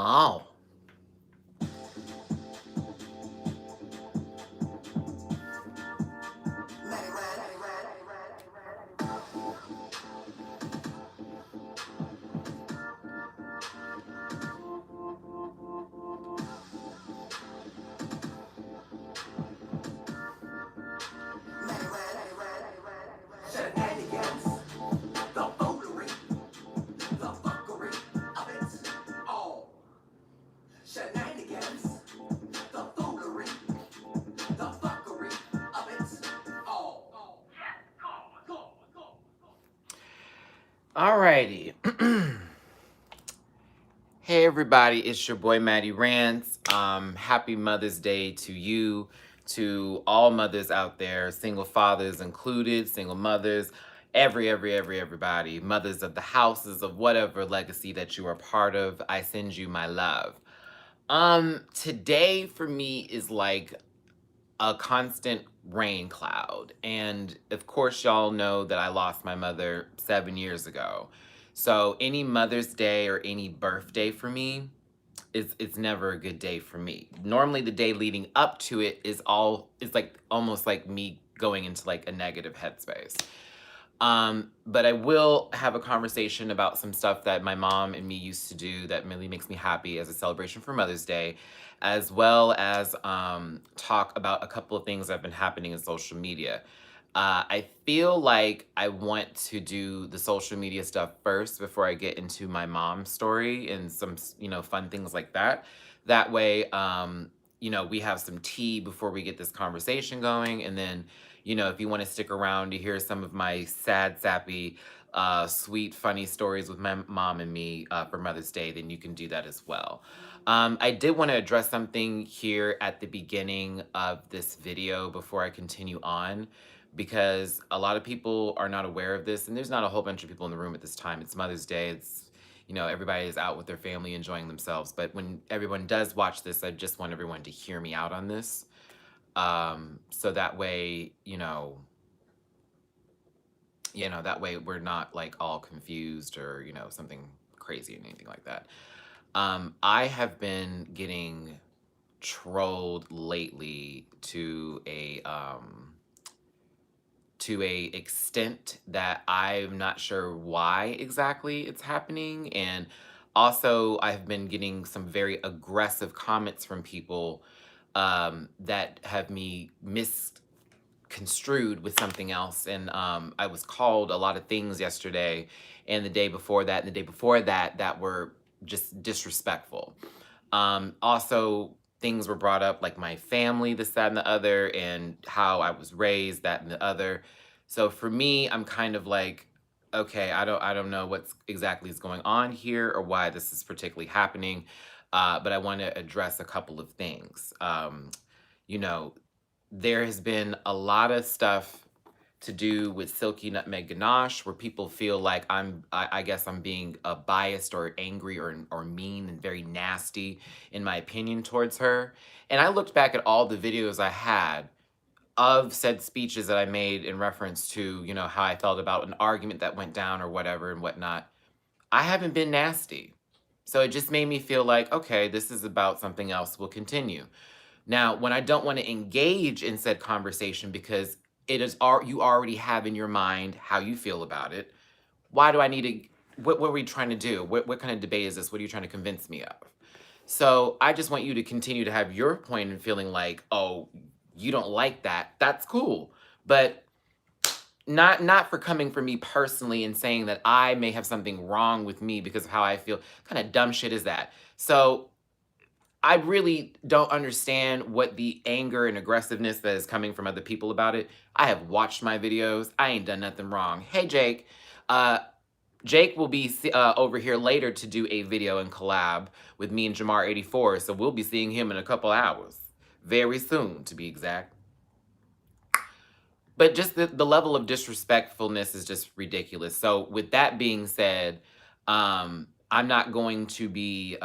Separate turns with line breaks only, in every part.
Oh.
Shenanigans, the foolery, the fuckery of it all. Shenanigans, the foolery, the fuckery of it all.
Alrighty. Hey everybody, it's your boy Matty Rants. Happy Mother's Day to you, to all mothers out there, single fathers included, single mothers, everybody, mothers of the houses of whatever legacy that you are part of. I send you my love. Today for me is like a constant rain cloud. And of course, y'all know that I lost my mother 7 years ago. So any Mother's Day or any birthday for me, it's never a good day for me. Normally the day leading up to it is like almost like me going into like a negative headspace. But I will have a conversation about some stuff that my mom and me used to do that really makes me happy as a celebration for Mother's Day, as well as talk about a couple of things that have been happening in social media. I feel like I want to do the social media stuff first before I get into my mom's story and some, fun things like that. That way, we have some tea before we get this conversation going. And then, if you want to stick around to hear some of my sad, sappy, sweet, funny stories with my mom and me for Mother's Day, then you can do that as well. I did want to address something here at the beginning of this video before I continue on, because a lot of people are not aware of this, and there's not a whole bunch of people in the room at this time. It's Mother's Day. It's, everybody is out with their family enjoying themselves. But when everyone does watch this, I just want everyone to hear me out on this. So that way, that way we're not like all confused or, something crazy or anything like that. I have been getting trolled lately to a extent that I'm not sure why exactly it's happening. And also I've been getting some very aggressive comments from people that have me misconstrued with something else. And I was called a lot of things yesterday and the day before that and the day before that that were just disrespectful. Also, things were brought up like my family, this, that, and the other, and how I was raised, that and the other. So for me, I'm kind of like, okay, I don't know what's exactly is going on here or why this is particularly happening, but I want to address a couple of things. You know, there has been a lot of stuff to do with Silky Nutmeg Ganache, where people feel like I guess I'm being biased or angry or mean and very nasty in my opinion towards her. And I looked back at all the videos I had of said speeches that I made in reference to, how I felt about an argument that went down or whatever and whatnot. I haven't been nasty. So it just made me feel like, okay, this is about something else. We'll continue. Now, when I don't want to engage in said conversation because you already have in your mind how you feel about it, why do I need to, what are we trying to do? What kind of debate is this? What are you trying to convince me of? So I just want you to continue to have your point and feeling like, oh, you don't like that. That's cool. But not for coming for me personally and saying that I may have something wrong with me because of how I feel. What kind of dumb shit is that? So I really don't understand what the anger and aggressiveness that is coming from other people about it. I have watched my videos. I ain't done nothing wrong. Hey, Jake. Jake will be over here later to do a video and collab with me and Jamar84. So we'll be seeing him in a couple hours. Very soon, to be exact. But just the level of disrespectfulness is just ridiculous. So with that being said, I'm not going to be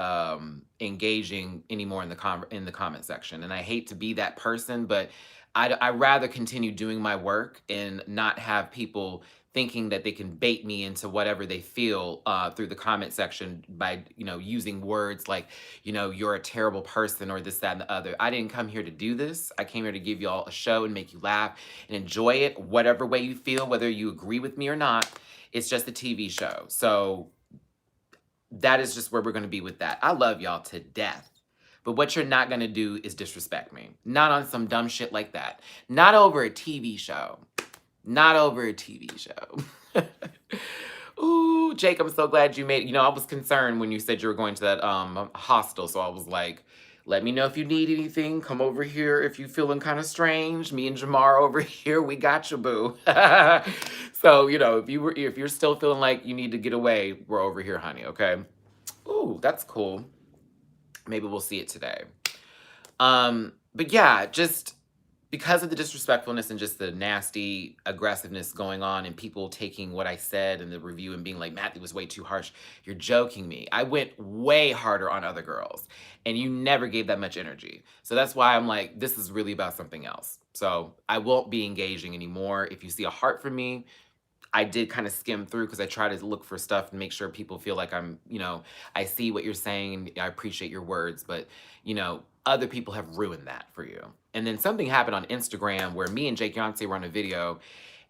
engaging anymore in the comment section. And I hate to be that person, but I rather continue doing my work and not have people thinking that they can bait me into whatever they feel through the comment section by, using words like, you're a terrible person or this, that, and the other. I didn't come here to do this. I came here to give y'all a show and make you laugh and enjoy it, whatever way you feel, whether you agree with me or not. It's just a TV show. So that is just where we're going to be with that. I love y'all to death. But what you're not going to do is disrespect me. Not on some dumb shit like that. Not over a TV show. Not over a TV show. Ooh, Jake, I'm so glad you made it. I was concerned when you said you were going to that hostel, so I was like, let me know if you need anything. Come over here if you feeling kind of strange. Me and Jamar over here, we got you, boo. So, if you're still feeling like you need to get away, we're over here, honey, okay? Ooh, that's cool. Maybe we'll see it today. But yeah, just because of the disrespectfulness and just the nasty aggressiveness going on and people taking what I said in the review and being like, Matty was way too harsh. You're joking me. I went way harder on other girls and you never gave that much energy. So that's why I'm like, this is really about something else. So I won't be engaging anymore. If you see a heart from me, I did kind of skim through because I try to look for stuff and make sure people feel like I see what you're saying and I appreciate your words, but other people have ruined that for you. And then something happened on Instagram where me and Jake Yonsei were on a video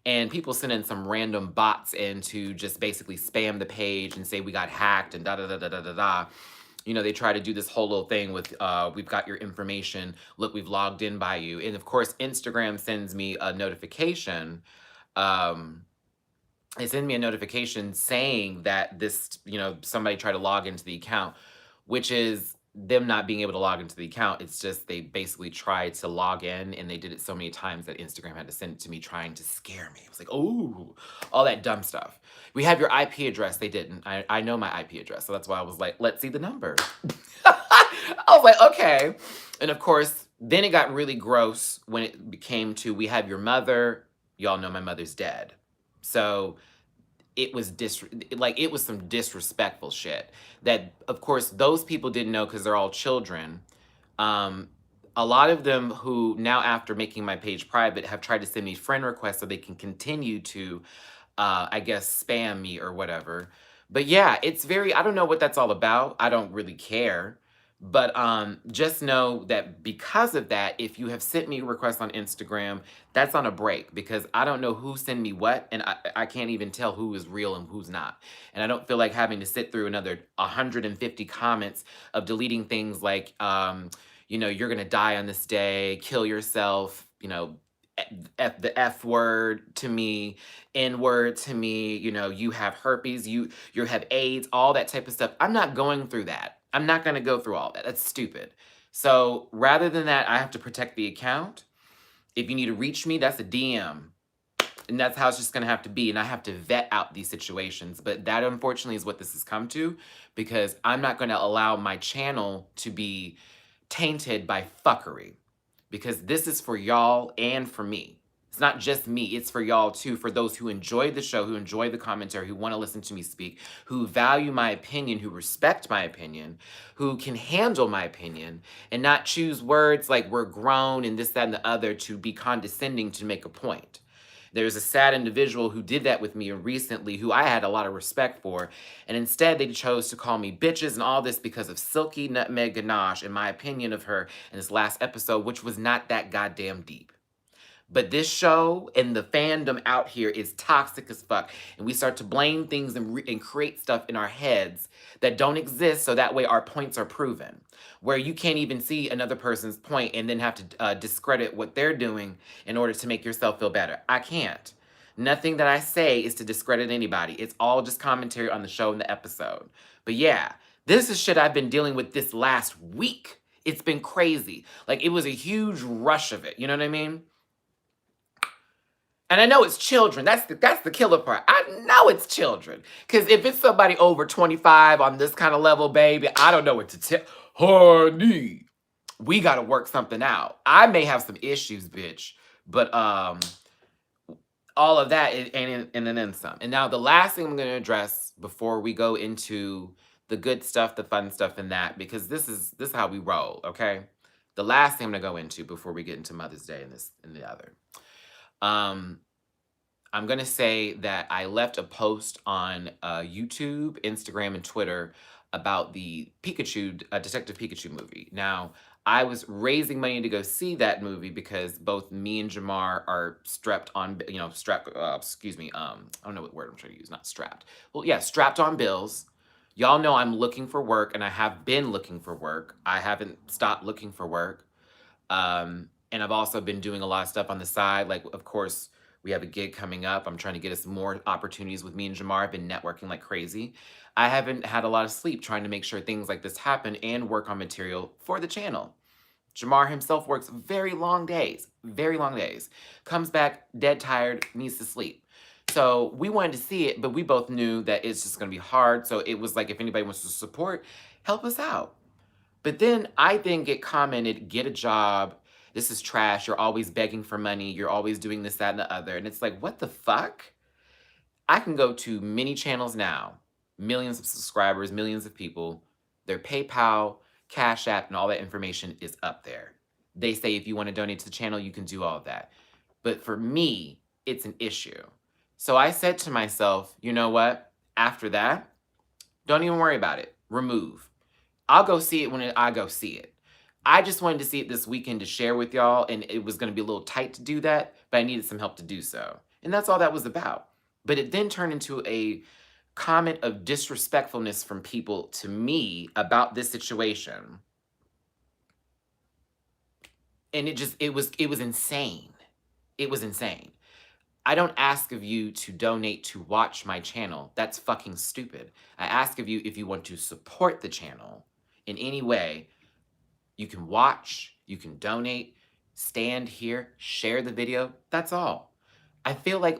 and people sent in some random bots in to just basically spam the page and say we got hacked and da da da da da da da. They try to do this whole little thing with, we've got your information. Look, we've logged in by you. And of course, Instagram sends me a notification. They send me a notification saying that this, somebody tried to log into the account, which is them not being able to log into the account. It's just they basically tried to log in and they did it so many times that Instagram had to send it to me trying to scare me. It was like, oh, all that dumb stuff. We have your IP address. They didn't. I know my IP address. So that's why I was like, let's see the number. I was like, okay. And of course, then it got really gross when it became to, we have your mother. Y'all know my mother's dead. So it was it was some disrespectful shit that, of course, those people didn't know because they're all children. A lot of them who now, after making my page private, have tried to send me friend requests so they can continue to, I guess, spam me or whatever. But yeah, it's I don't know what that's all about. I don't really care. But just know that because of that, if you have sent me requests on Instagram, that's on a break because I don't know who sent me what, and I can't even tell who is real and who's not. And I don't feel like having to sit through another 150 comments of deleting things like, you're gonna die on this day, kill yourself, the F word to me, N word to me, you have herpes, you have AIDS, all that type of stuff. I'm not going through that. I'm not going to go through all that. That's stupid. So rather than that, I have to protect the account. If you need to reach me, that's a DM. And that's how it's just going to have to be. And I have to vet out these situations. But that, unfortunately, is what this has come to because I'm not going to allow my channel to be tainted by fuckery because this is for y'all and for me. It's not just me, it's for y'all too, for those who enjoy the show, who enjoy the commentary, who want to listen to me speak, who value my opinion, who respect my opinion, who can handle my opinion, and not choose words like we're grown and this, that, and the other to be condescending to make a point. There's a sad individual who did that with me recently who I had a lot of respect for, and instead they chose to call me bitches and all this because of Silky Nutmeg Ganache and my opinion of her in this last episode, which was not that goddamn deep. But this show and the fandom out here is toxic as fuck. And we start to blame things and create stuff in our heads that don't exist so that way our points are proven. Where you can't even see another person's point and then have to discredit what they're doing in order to make yourself feel better. I can't. Nothing that I say is to discredit anybody. It's all just commentary on the show and the episode. But yeah, this is shit I've been dealing with this last week. It's been crazy. Like, it was a huge rush of it. You know what I mean? And I know it's children. That's the killer part. I know it's children. Because if it's somebody over 25 on this kind of level, baby, I don't know what to tell. Honey, we got to work something out. I may have some issues, bitch. But all of that and then some. And now the last thing I'm going to address before we go into the good stuff, the fun stuff, and that, because this is how we roll, okay? The last thing I'm going to go into before we get into Mother's Day and this and the other. I'm going to say that I left a post on YouTube, Instagram, and Twitter about the Pikachu, Detective Pikachu movie. Now, I was raising money to go see that movie because both me and Jamar are strapped on, excuse me, I don't know what word I'm trying to use, not strapped. Well, yeah, strapped on bills. Y'all know I'm looking for work and I have been looking for work. I haven't stopped looking for work. And I've also been doing a lot of stuff on the side. Like, of course, we have a gig coming up. I'm trying to get us more opportunities with me and Jamar. I've been networking like crazy. I haven't had a lot of sleep trying to make sure things like this happen and work on material for the channel. Jamar himself works very long days. Comes back dead tired, needs to sleep. So we wanted to see it, but we both knew that it's just gonna be hard. So it was like, if anybody wants to support, help us out. But then I then get commented, get a job. This is trash. You're always begging for money. You're always doing this, that, and the other. And it's like, what the fuck? I can go to many channels now, millions of subscribers, millions of people. Their PayPal, Cash App, and all that information is up there. They say if you want to donate to the channel, you can do all of that. But for me, it's an issue. So I said to myself, you know what? After that, don't even worry about it. Remove. I'll go see it when I go see it. I just wanted to see it this weekend to share with y'all, and it was going to be a little tight to do that, but I needed some help to do so. And that's all that was about. But it then turned into a comment of disrespectfulness from people to me about this situation. And it was insane. It was insane. I don't ask of you to donate to watch my channel. That's fucking stupid. I ask of you if you want to support the channel in any way. You can watch, you can donate, stand here, share the video. That's all. I feel like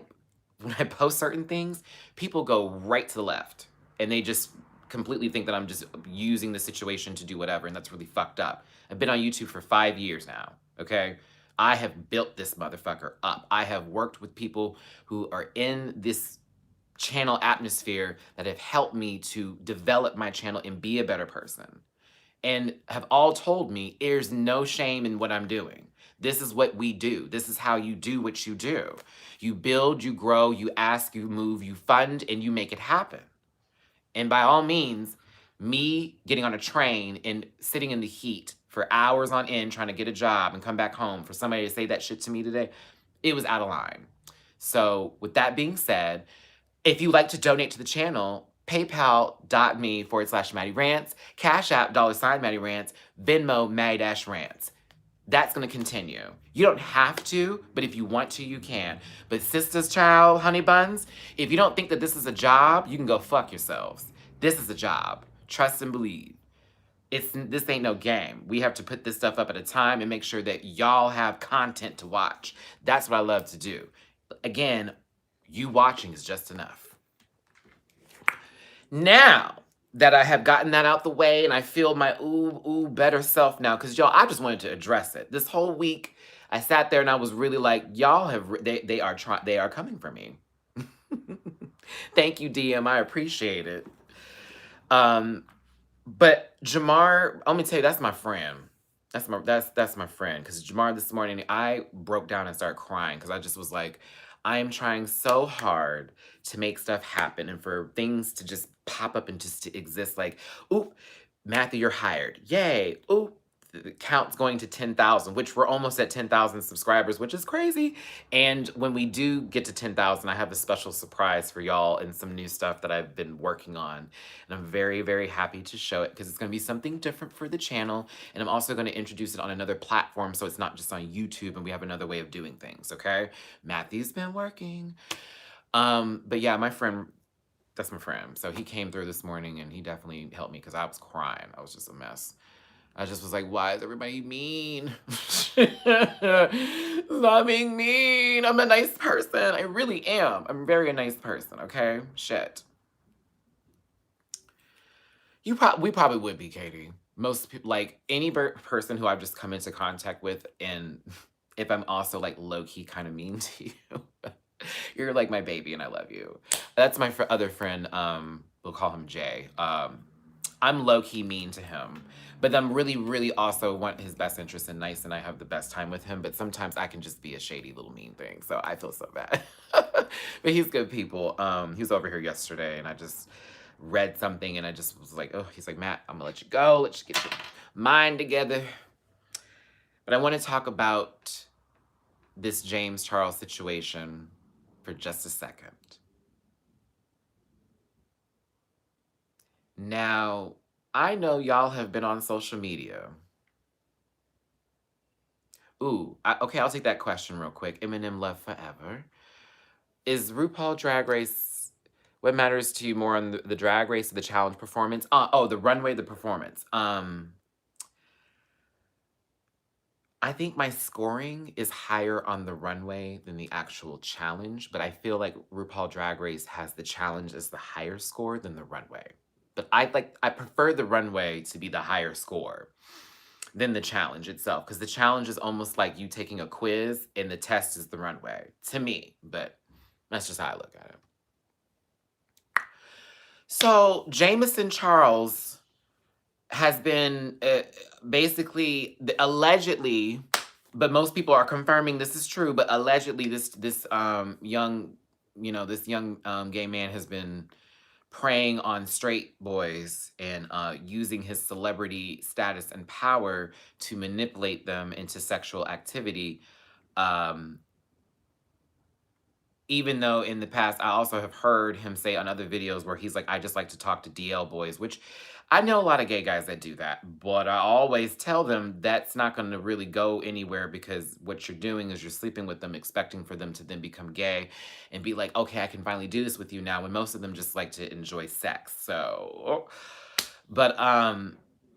when I post certain things, people go right to the left and they just completely think that I'm just using the situation to do whatever, and that's really fucked up. I've been on YouTube for 5 years now, okay? I have built this motherfucker up. I have worked with people who are in this channel atmosphere that have helped me to develop my channel and be a better person, and have all told me there's no shame in what I'm doing. This is what we do. This is how you do what you do. You build, you grow, you ask, you move, you fund, and you make it happen. And by all means, me getting on a train and sitting in the heat for hours on end trying to get a job and come back home, for somebody to say that shit to me today, it was out of line. So with that being said, if you like to donate to the channel, paypal.me/Matty Rants, Cash App $Matty Rants, Venmo Matty Rants. That's going to continue. You don't have to, but if you want to, you can. But sisters, child, honey buns, if you don't think that this is a job, you can go fuck yourselves. This is a job. Trust and believe. This ain't no game. We have to put this stuff up at a time and make sure that y'all have content to watch. That's what I love to do. Again, you watching is just enough. Now that I have gotten that out the way and I feel my better self now, because y'all, I just wanted to address it. This whole week, I sat there and I was really like, y'all have, they are coming for me. Thank you, DM. I appreciate it. But Jamar, let me tell you, that's my friend. That's my friend. Because Jamar this morning, I broke down and started crying because I just was like, I am trying so hard to make stuff happen and for things to just pop up and just to exist. Like, ooh, Matthew, you're hired. Yay. Ooh, the count's going to 10,000, which we're almost at 10,000 subscribers, which is crazy. And when we do get to 10,000, I have a special surprise for y'all and some new stuff that I've been working on. And I'm very, very happy to show it because it's going to be something different for the channel. And I'm also going to introduce it on another platform so it's not just on YouTube and we have another way of doing things, okay? Matthew's been working. But yeah, my friend, that's my friend. So he came through this morning and he definitely helped me because I was crying. I was just a mess. I just was like, why is everybody mean? Stop being mean. I'm a nice person. I really am. I'm very a nice person, okay? Shit. We probably would be, Katie. Most people, like any person who I've just come into contact with, and if I'm also like low-key kind of mean to you, you're like my baby and I love you. That's my other friend, we'll call him Jay. I'm low-key mean to him, but I'm really, really also want his best interest and nice, and I have the best time with him, but sometimes I can just be a shady little mean thing, so I feel so bad. But he's good people. He was over here yesterday and I just read something and I just was like, oh, he's like, Matt, I'm gonna let you go. Let you get your mind together. But I want to talk about this James Charles situation for just a second. Now, I know y'all have been on social media. Ooh, okay, I'll take that question real quick. Eminem Love Forever. Is RuPaul Drag Race what matters to you more on the drag race or the challenge performance? Oh, the runway, the performance. I think my scoring is higher on the runway than the actual challenge, but I feel like RuPaul Drag Race has the challenge as the higher score than the runway. But I prefer the runway to be the higher score than the challenge itself, because the challenge is almost like you taking a quiz and the test is the runway to me, but that's just how I look at it. So Jameson Charles has been basically allegedly, but most people are confirming this is true. But allegedly, this young, this young gay man has been preying on straight boys and using his celebrity status and power to manipulate them into sexual activity. Um, Even though in the past I also have heard him say on other videos where he's like, I just like to talk to DL boys, which I know a lot of gay guys that do that, but I always tell them that's not going to really go anywhere, because what you're doing is you're sleeping with them, expecting for them to then become gay and be like, okay, I can finally do this with you now, when most of them just like to enjoy sex. So, but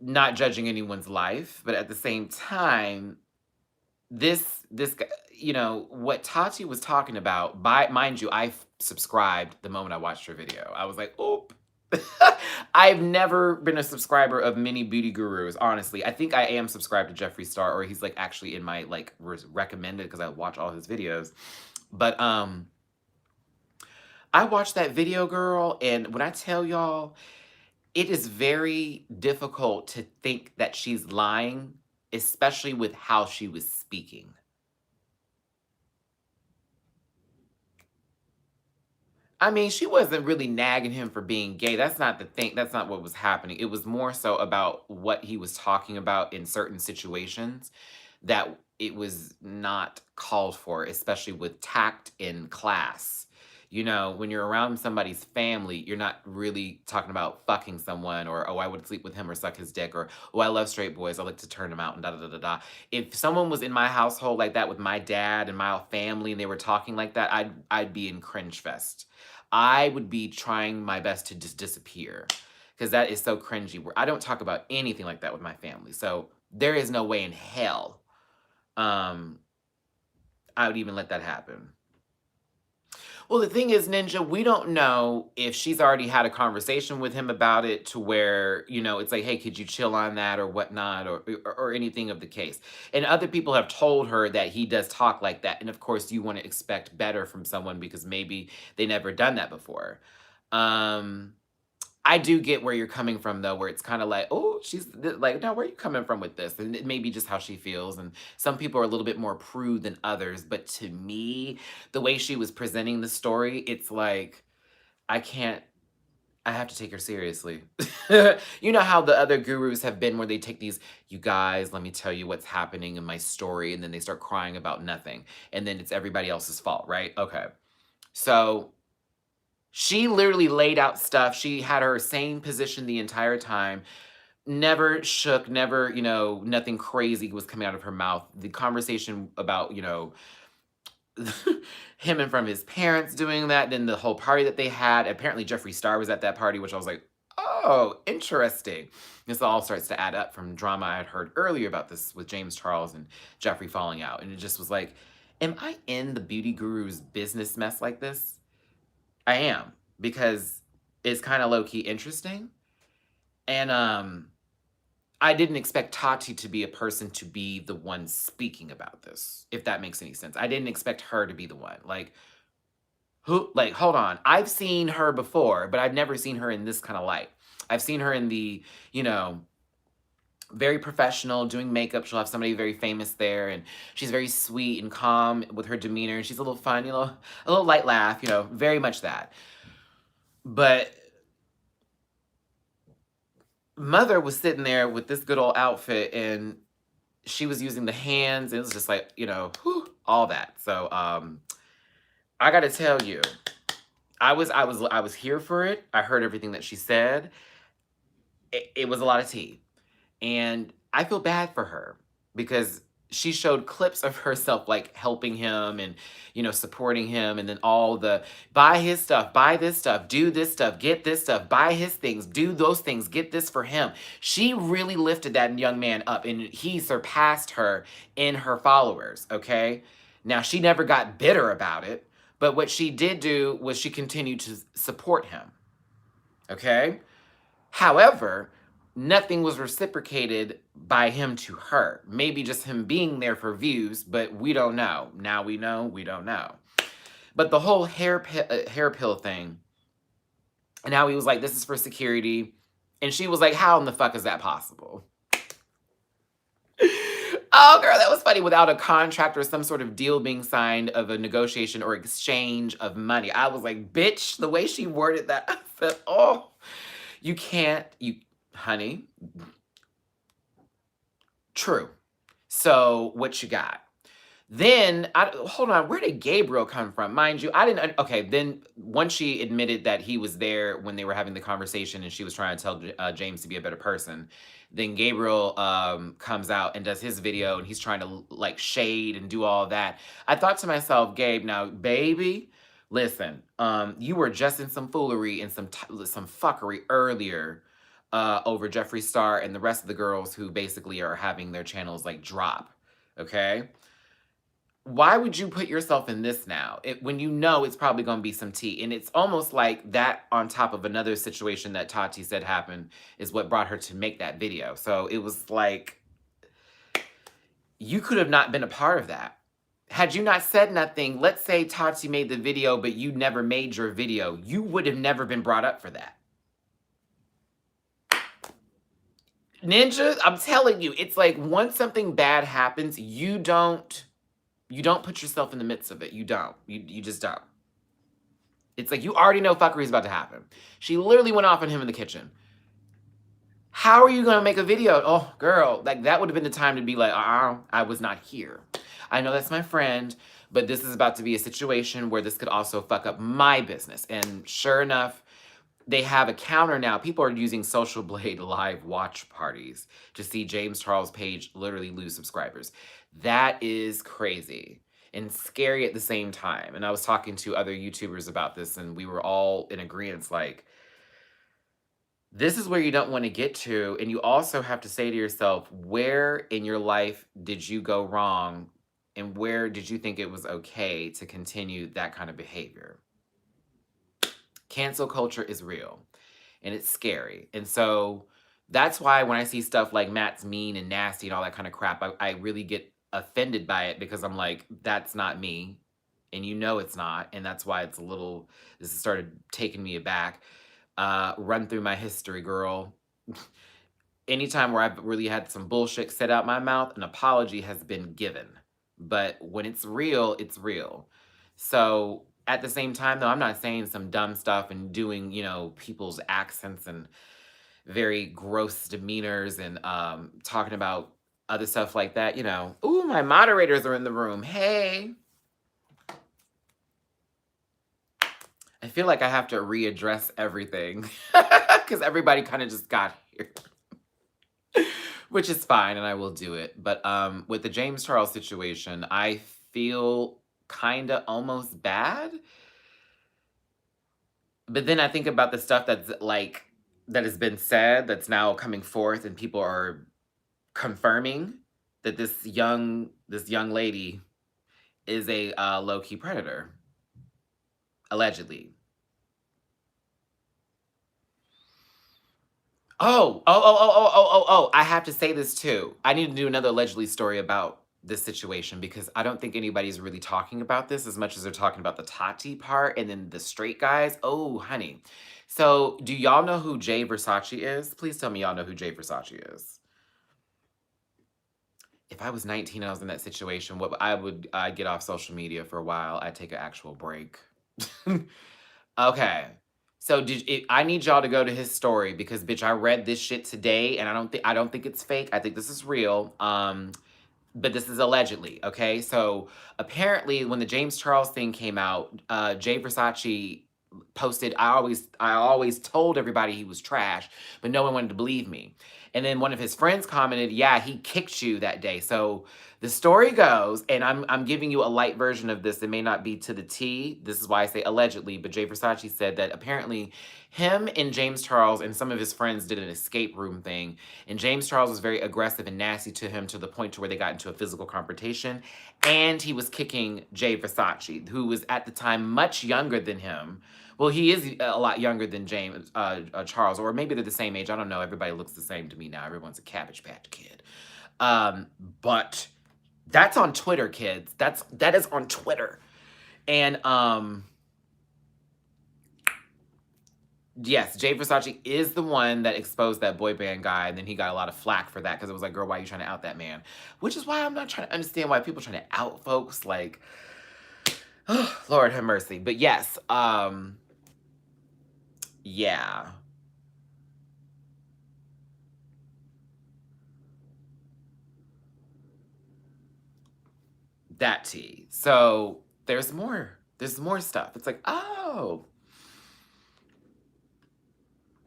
not judging anyone's life, but at the same time, this what Tati was talking about, by mind you, I subscribed the moment I watched her video. I was like, oop. I've never been a subscriber of many beauty gurus, honestly. I think I am subscribed to Jeffree Star, or he's like actually in my like recommended, because I watch all his videos. But I watched that video, girl, and when I tell y'all, it is very difficult to think that she's lying, especially with how she was speaking. I mean, she wasn't really nagging him for being gay. That's not the thing. That's not what was happening. It was more so about what he was talking about in certain situations that it was not called for, especially with tact in class. When you're around somebody's family, you're not really talking about fucking someone, or, oh, I would sleep with him or suck his dick, or, oh, I love straight boys, I like to turn them out, and da da da da da. If someone was in my household like that with my dad and my family and they were talking like that, I'd be in cringe fest. I would be trying my best to just disappear, because that is so cringy. Where I don't talk about anything like that with my family. So there is no way in hell I would even let that happen. Well, the thing is, Ninja, we don't know if she's already had a conversation with him about it, to where, it's like, hey, could you chill on that or whatnot, or anything of the case. And other people have told her that he does talk like that. And of course, you want to expect better from someone, because maybe they never done that before. I do get where you're coming from, though, where it's kind of like, oh, she's like, no, where are you coming from with this? And it may be just how she feels. And some people are a little bit more prude than others. But to me, the way she was presenting the story, it's like, I have to take her seriously. You know how the other gurus have been, where they take these, you guys, let me tell you what's happening in my story. And then they start crying about nothing. And then it's everybody else's fault, right? Okay. So she literally laid out stuff. She had her same position the entire time. Never shook, never, nothing crazy was coming out of her mouth. The conversation about, him and from his parents doing that, then the whole party that they had. Apparently Jeffree Star was at that party, which I was like, oh, interesting. This all starts to add up from drama I had heard earlier about this with James Charles and Jeffree falling out. And it just was like, am I in the beauty guru's business mess like this? I am, because it's kind of low-key interesting. And I didn't expect Tati to be a person to be the one speaking about this, if that makes any sense. I didn't expect her to be the one. Like, who, like, hold on. I've seen her before, but I've never seen her in this kind of light. I've seen her in the, very professional, doing makeup. She'll have somebody very famous there, and she's very sweet and calm with her demeanor. She's a little fun, a little light laugh, very much that. But Mother was sitting there with this good old outfit, and she was using the hands. It was just like, whew, all that. So I got to tell you, I was here for it. I heard everything that she said. It was a lot of tea. And I feel bad for her because she showed clips of herself like helping him and supporting him, and then all the buy his stuff, buy this stuff, do this stuff, get this stuff, buy his things, do those things, get this for him. She really lifted that young man up, and he surpassed her in her followers, okay? Now, she never got bitter about it, but what she did do was she continued to support him, okay? However, nothing was reciprocated by him to her. Maybe just him being there for views, but we don't know. Now we know, we don't know. But the whole hair pill thing, and how he was like, this is for security. And she was like, how in the fuck is that possible? Oh, girl, that was funny. Without a contract or some sort of deal being signed of a negotiation or exchange of money. I was like, bitch, the way she worded that, I said, oh, you can't, honey. True. So what you got? Then, hold on, where did Gabriel come from? Mind you, I didn't, okay, then once she admitted that he was there when they were having the conversation and she was trying to tell James to be a better person, then Gabriel comes out and does his video, and he's trying to like shade and do all that. I thought to myself, Gabe, now, baby, listen, you were just in some foolery and some fuckery earlier over Jeffree Star and the rest of the girls who basically are having their channels like drop, okay? Why would you put yourself in this now when you know it's probably going to be some tea? And it's almost like that on top of another situation that Tati said happened is what brought her to make that video. So it was like, you could have not been a part of that. Had you not said nothing, let's say Tati made the video, but you never made your video, you would have never been brought up for that. Ninja, I'm telling you, it's like once something bad happens, you don't put yourself in the midst of it. You don't. You just don't. It's like you already know fuckery is about to happen. She literally went off on him in the kitchen. How are you going to make a video? Oh, girl, like that would have been the time to be like, I was not here. I know that's my friend, but this is about to be a situation where this could also fuck up my business. And sure enough, they have a counter now. People are using Social Blade live watch parties to see James Charles Page literally lose subscribers. That is crazy and scary at the same time. And I was talking to other YouTubers about this, and we were all in agreement, like, this is where you don't want to get to. And you also have to say to yourself, where in your life did you go wrong? And where did you think it was okay to continue that kind of behavior? Cancel culture is real, and it's scary. And so that's why when I see stuff like Matt's mean and nasty and all that kind of crap, I really get offended by it, because I'm like, that's not me. And it's not. And that's why it's this has started taking me aback. Run through my history, girl. Anytime where I've really had some bullshit said out my mouth, an apology has been given. But when it's real, it's real. So at the same time, though, I'm not saying some dumb stuff and doing, people's accents and very gross demeanors and talking about other stuff like that, Ooh, my moderators are in the room. Hey. I feel like I have to readdress everything because everybody kind of just got here. Which is fine, and I will do it. But with the James Charles situation, I feel kind of almost bad. But then I think about the stuff that has been said, that's now coming forth, and people are confirming that this young lady is a low-key predator, allegedly. Oh, I have to say this too. I need to do another allegedly story about this situation, because I don't think anybody's really talking about this as much as they're talking about the Tati part and then the straight guys. Oh, honey. So do y'all know who Jay Versace is? Please tell me y'all know who Jay Versace is. if I was 19 and I was in that situation, what I'd get off social media for a while. I'd take an actual break. Okay. So I need y'all to go to his story because bitch, I read this shit today and I don't think it's fake. I think this is real. But this is allegedly, okay? So apparently when the James Charles thing came out, Jay Versace posted, I always told everybody he was trash, but no one wanted to believe me. And then one of his friends commented, yeah, he kicked you that day. So the story goes, and I'm giving you a light version of this. It may not be to the T. This is why I say allegedly, but Jay Versace said that apparently him and James Charles and some of his friends did an escape room thing, and James Charles was very aggressive and nasty to him to the point to where they got into a physical confrontation, and he was kicking Jay Versace, who was at the time much younger than him. Well, he is a lot younger than James Charles, or maybe they're the same age. I don't know. Everybody looks the same to me now. Everyone's a Cabbage Patch Kid. But that's on Twitter, kids. That is on Twitter. And yes, Jay Versace is the one that exposed that boy band guy, and then he got a lot of flack for that because it was like, girl, why are you trying to out that man? Which is why I'm not trying to understand why people are trying to out folks. Like, oh, Lord have mercy. But yes, yeah, that tea. So there's more. There's more stuff. It's like, oh.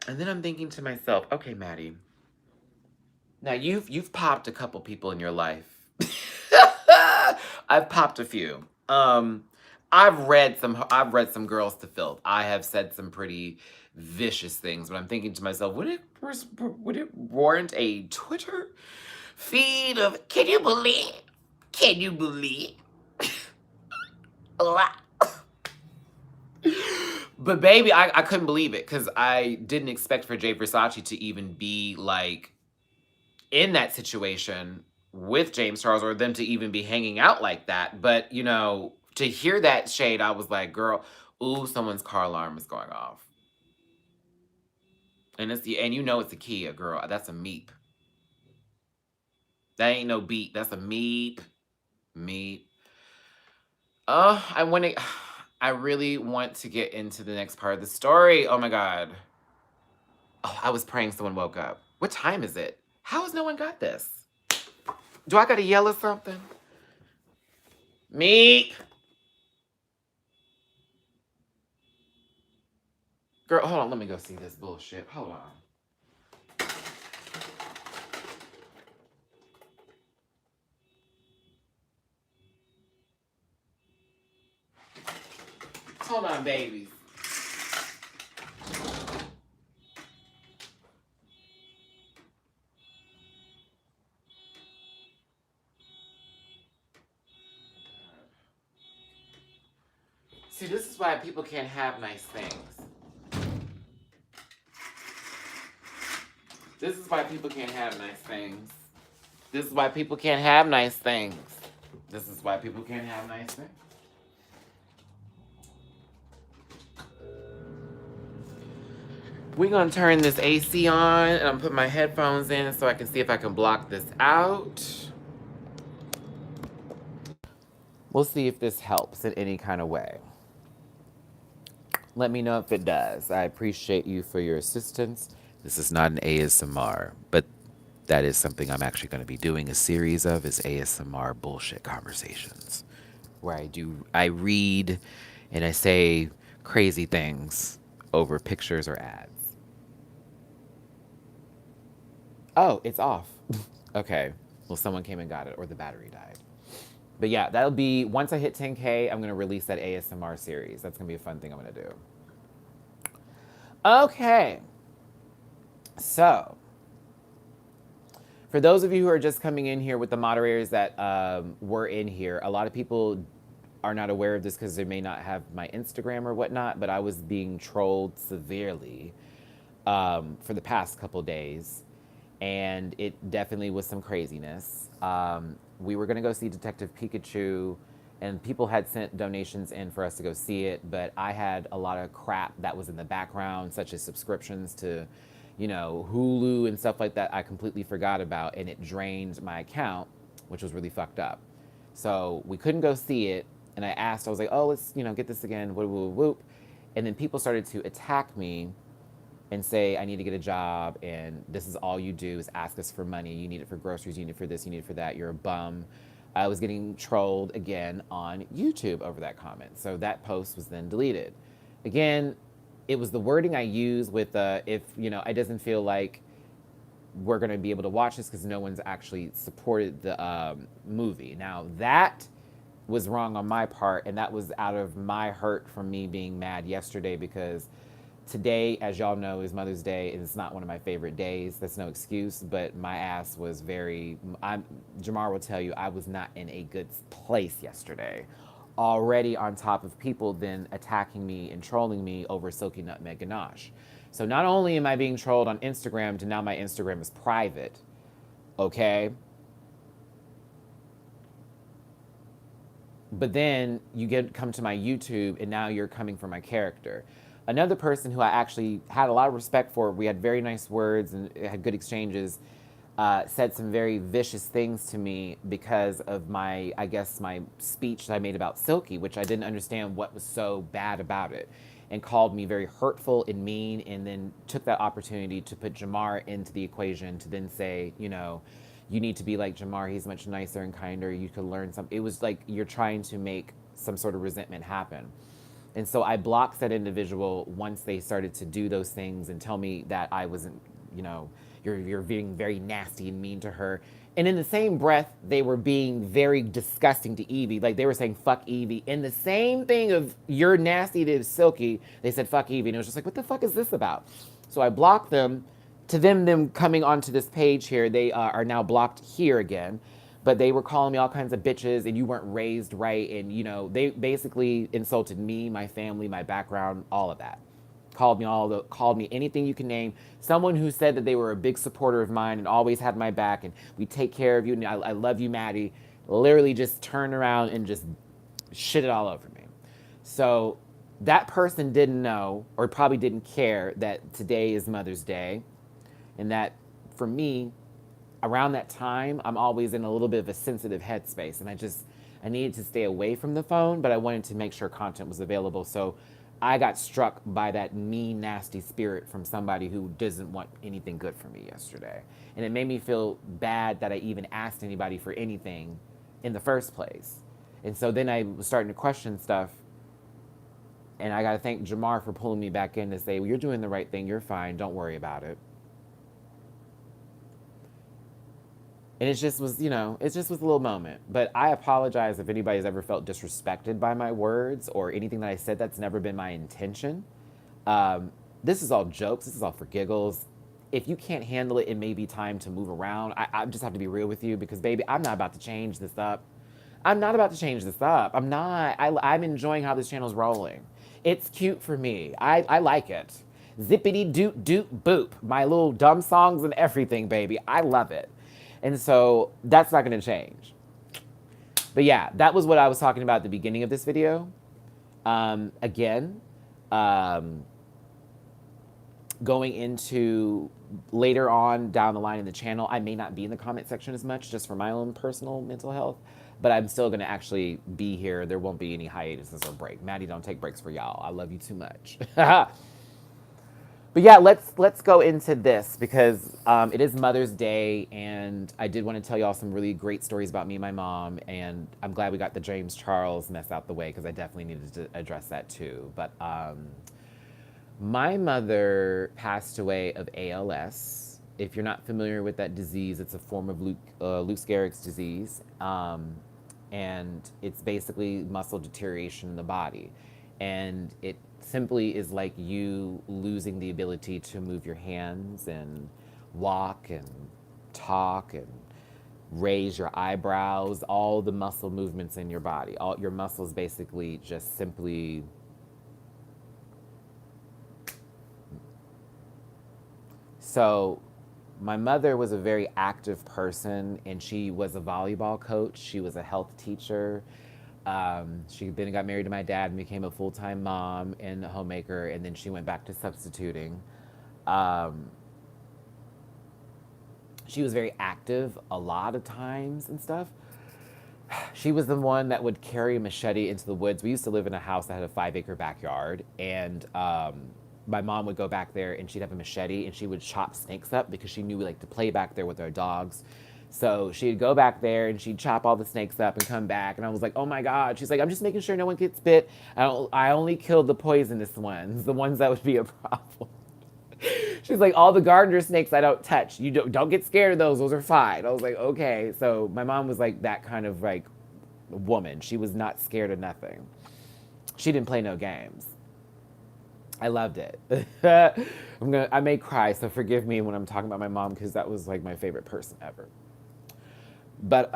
And then I'm thinking to myself, okay, Matty, now you've popped a couple people in your life. I've popped a few. I've read some girls to filth. I have said some pretty vicious things, but I'm thinking to myself, would it warrant a Twitter feed of can you believe a lot? But baby, I couldn't believe it because I didn't expect for Jay Versace to even be like in that situation with James Charles or them to even be hanging out like that. But to hear that shade, I was like, girl, ooh, someone's car alarm is going off. And it's a Kia, girl. That's a meep. That ain't no beat. That's a meep. Meep. I want to I really want to get into the next part of the story. Oh my god. Oh, I was praying someone woke up. What time is it? How has no one got this? Do I gotta yell or something? Meep. Girl, hold on. Let me go see this bullshit. Hold on. Hold on, babies. See, this is why people can't have nice things. This is why people can't have nice things. This is why people can't have nice things. This is why people can't have nice things. We're gonna turn this AC on and I'm putting my headphones in so I can see if I can block this out. We'll see if this helps in any kind of way. Let me know if it does. I appreciate you for your assistance. This is not an ASMR, but that is something I'm actually going to be doing a series of is ASMR bullshit conversations where I read and I say crazy things over pictures or ads. Oh, it's off. Okay. Well, someone came and got it or the battery died. But yeah, that'll be once I hit 10K, I'm going to release that ASMR series. That's going to be a fun thing I'm going to do. Okay. So, for those of you who are just coming in here with the moderators that were in here, a lot of people are not aware of this because they may not have my Instagram or whatnot, but I was being trolled severely for the past couple days, and it definitely was some craziness. We were going to go see Detective Pikachu, and people had sent donations in for us to go see it, but I had a lot of crap that was in the background, such as subscriptions to Hulu and stuff like that I completely forgot about, and it drained my account. which was really fucked up. So we couldn't go see it. And I asked, I was like, oh, let's, get this again, whoop, whoop, whoop. And then people started to attack me and say, I need to get a job, and this is all you do is ask us for money. You need it for groceries, you need it for this, you need it for that. You're a bum. I was getting trolled again on YouTube over that comment. So that post was then deleted. Again, it was the wording I used with if, it doesn't feel like we're going to be able to watch this because no one's actually supported the movie. Now, that was wrong on my part, and that was out of my hurt from me being mad yesterday because today, as y'all know, is Mother's Day, and it's not one of my favorite days. That's no excuse, but my ass was Jamar will tell you, I was not in a good place yesterday. Already on top of people then attacking me and trolling me over Silky Nutmeg Ganache. So not only am I being trolled on Instagram to now my Instagram is private, okay? But then you come to my YouTube and now you're coming for my character. Another person who I actually had a lot of respect for, we had very nice words and had good exchanges, said some very vicious things to me because of my speech that I made about Silky, which I didn't understand what was so bad about it, and called me very hurtful and mean, and then took that opportunity to put Jamar into the equation to then say, you need to be like Jamar. He's much nicer and kinder. You could learn something. It was like you're trying to make some sort of resentment happen. And so I blocked that individual once they started to do those things and tell me that I wasn't, you're being very nasty and mean to her. And in the same breath, they were being very disgusting to Evie. Like they were saying, fuck Evie. In the same thing of you're nasty to Silky, they said, fuck Evie. And it was just like, what the fuck is this about? So I blocked them. To them coming onto this page here, they are now blocked here again. But they were calling me all kinds of bitches and you weren't raised right. And, they basically insulted me, my family, my background, all of that. Called me anything you can name. Someone who said that they were a big supporter of mine and always had my back and we take care of you and I love you, Matty, literally just turned around and just shit it all over me. So that person didn't know or probably didn't care that today is Mother's Day and that for me, around that time, I'm always in a little bit of a sensitive headspace and I needed to stay away from the phone, but I wanted to make sure content was available. So I got struck by that mean, nasty spirit from somebody who doesn't want anything good for me yesterday. And it made me feel bad that I even asked anybody for anything in the first place. And so then I was starting to question stuff. And I got to thank Jamar for pulling me back in to say, well, you're doing the right thing. You're fine. Don't worry about it. And it just was a little moment. But I apologize if anybody's ever felt disrespected by my words or anything that I said. That's never been my intention. This is all jokes. This is all for giggles. If you can't handle it, it may be time to move around. I just have to be real with you because, baby, I'm not about to change this up. I'm not about to change this up. I'm not. I'm enjoying how this channel's rolling. It's cute for me. I like it. Zippity doot doot boop. My little dumb songs and everything, baby. I love it. And so that's not going to change. But yeah, that was what I was talking about at the beginning of this video. Again, going into later on down the line in the channel, I may not be in the comment section as much just for my own personal mental health, but I'm still going to actually be here. There won't be any hiatuses or break. Maddie, don't take breaks for y'all. I love you too much. But yeah, let's go into this because it is Mother's Day, and I did want to tell y'all some really great stories about me and my mom, and I'm glad we got the James Charles mess out the way because I definitely needed to address that too. But my mother passed away of ALS. If you're not familiar with that disease, it's a form of Lou Gehrig's disease, and it's basically muscle deterioration in the body, and it simply is like you losing the ability to move your hands and walk and talk and raise your eyebrows, all the muscle movements in your body. All your muscles basically just simply so my mother was a very active person and she was a volleyball coach. She was a health teacher. She then got married to my dad and became a full-time mom and a homemaker, and then she went back to substituting. She was very active a lot of times and stuff, She was the one that would carry a machete into the woods. We used to live in a house that had a 5-acre backyard, and my mom would go back there and she'd have a machete and she would chop snakes up because she knew we like to play back there with our dogs. So she'd go back there and she'd chop all the snakes up and come back, and I was like, "Oh my God!" She's like, "I'm just making sure no one gets bit. I only killed the poisonous ones, the ones that would be a problem." She's like, "All the gardener snakes I don't touch. You don't get scared of those. Those are fine." I was like, "Okay." So my mom was like that kind of like woman. She was not scared of nothing. She didn't play no games. I loved it. I may cry, so forgive me when I'm talking about my mom because that was like my favorite person ever. But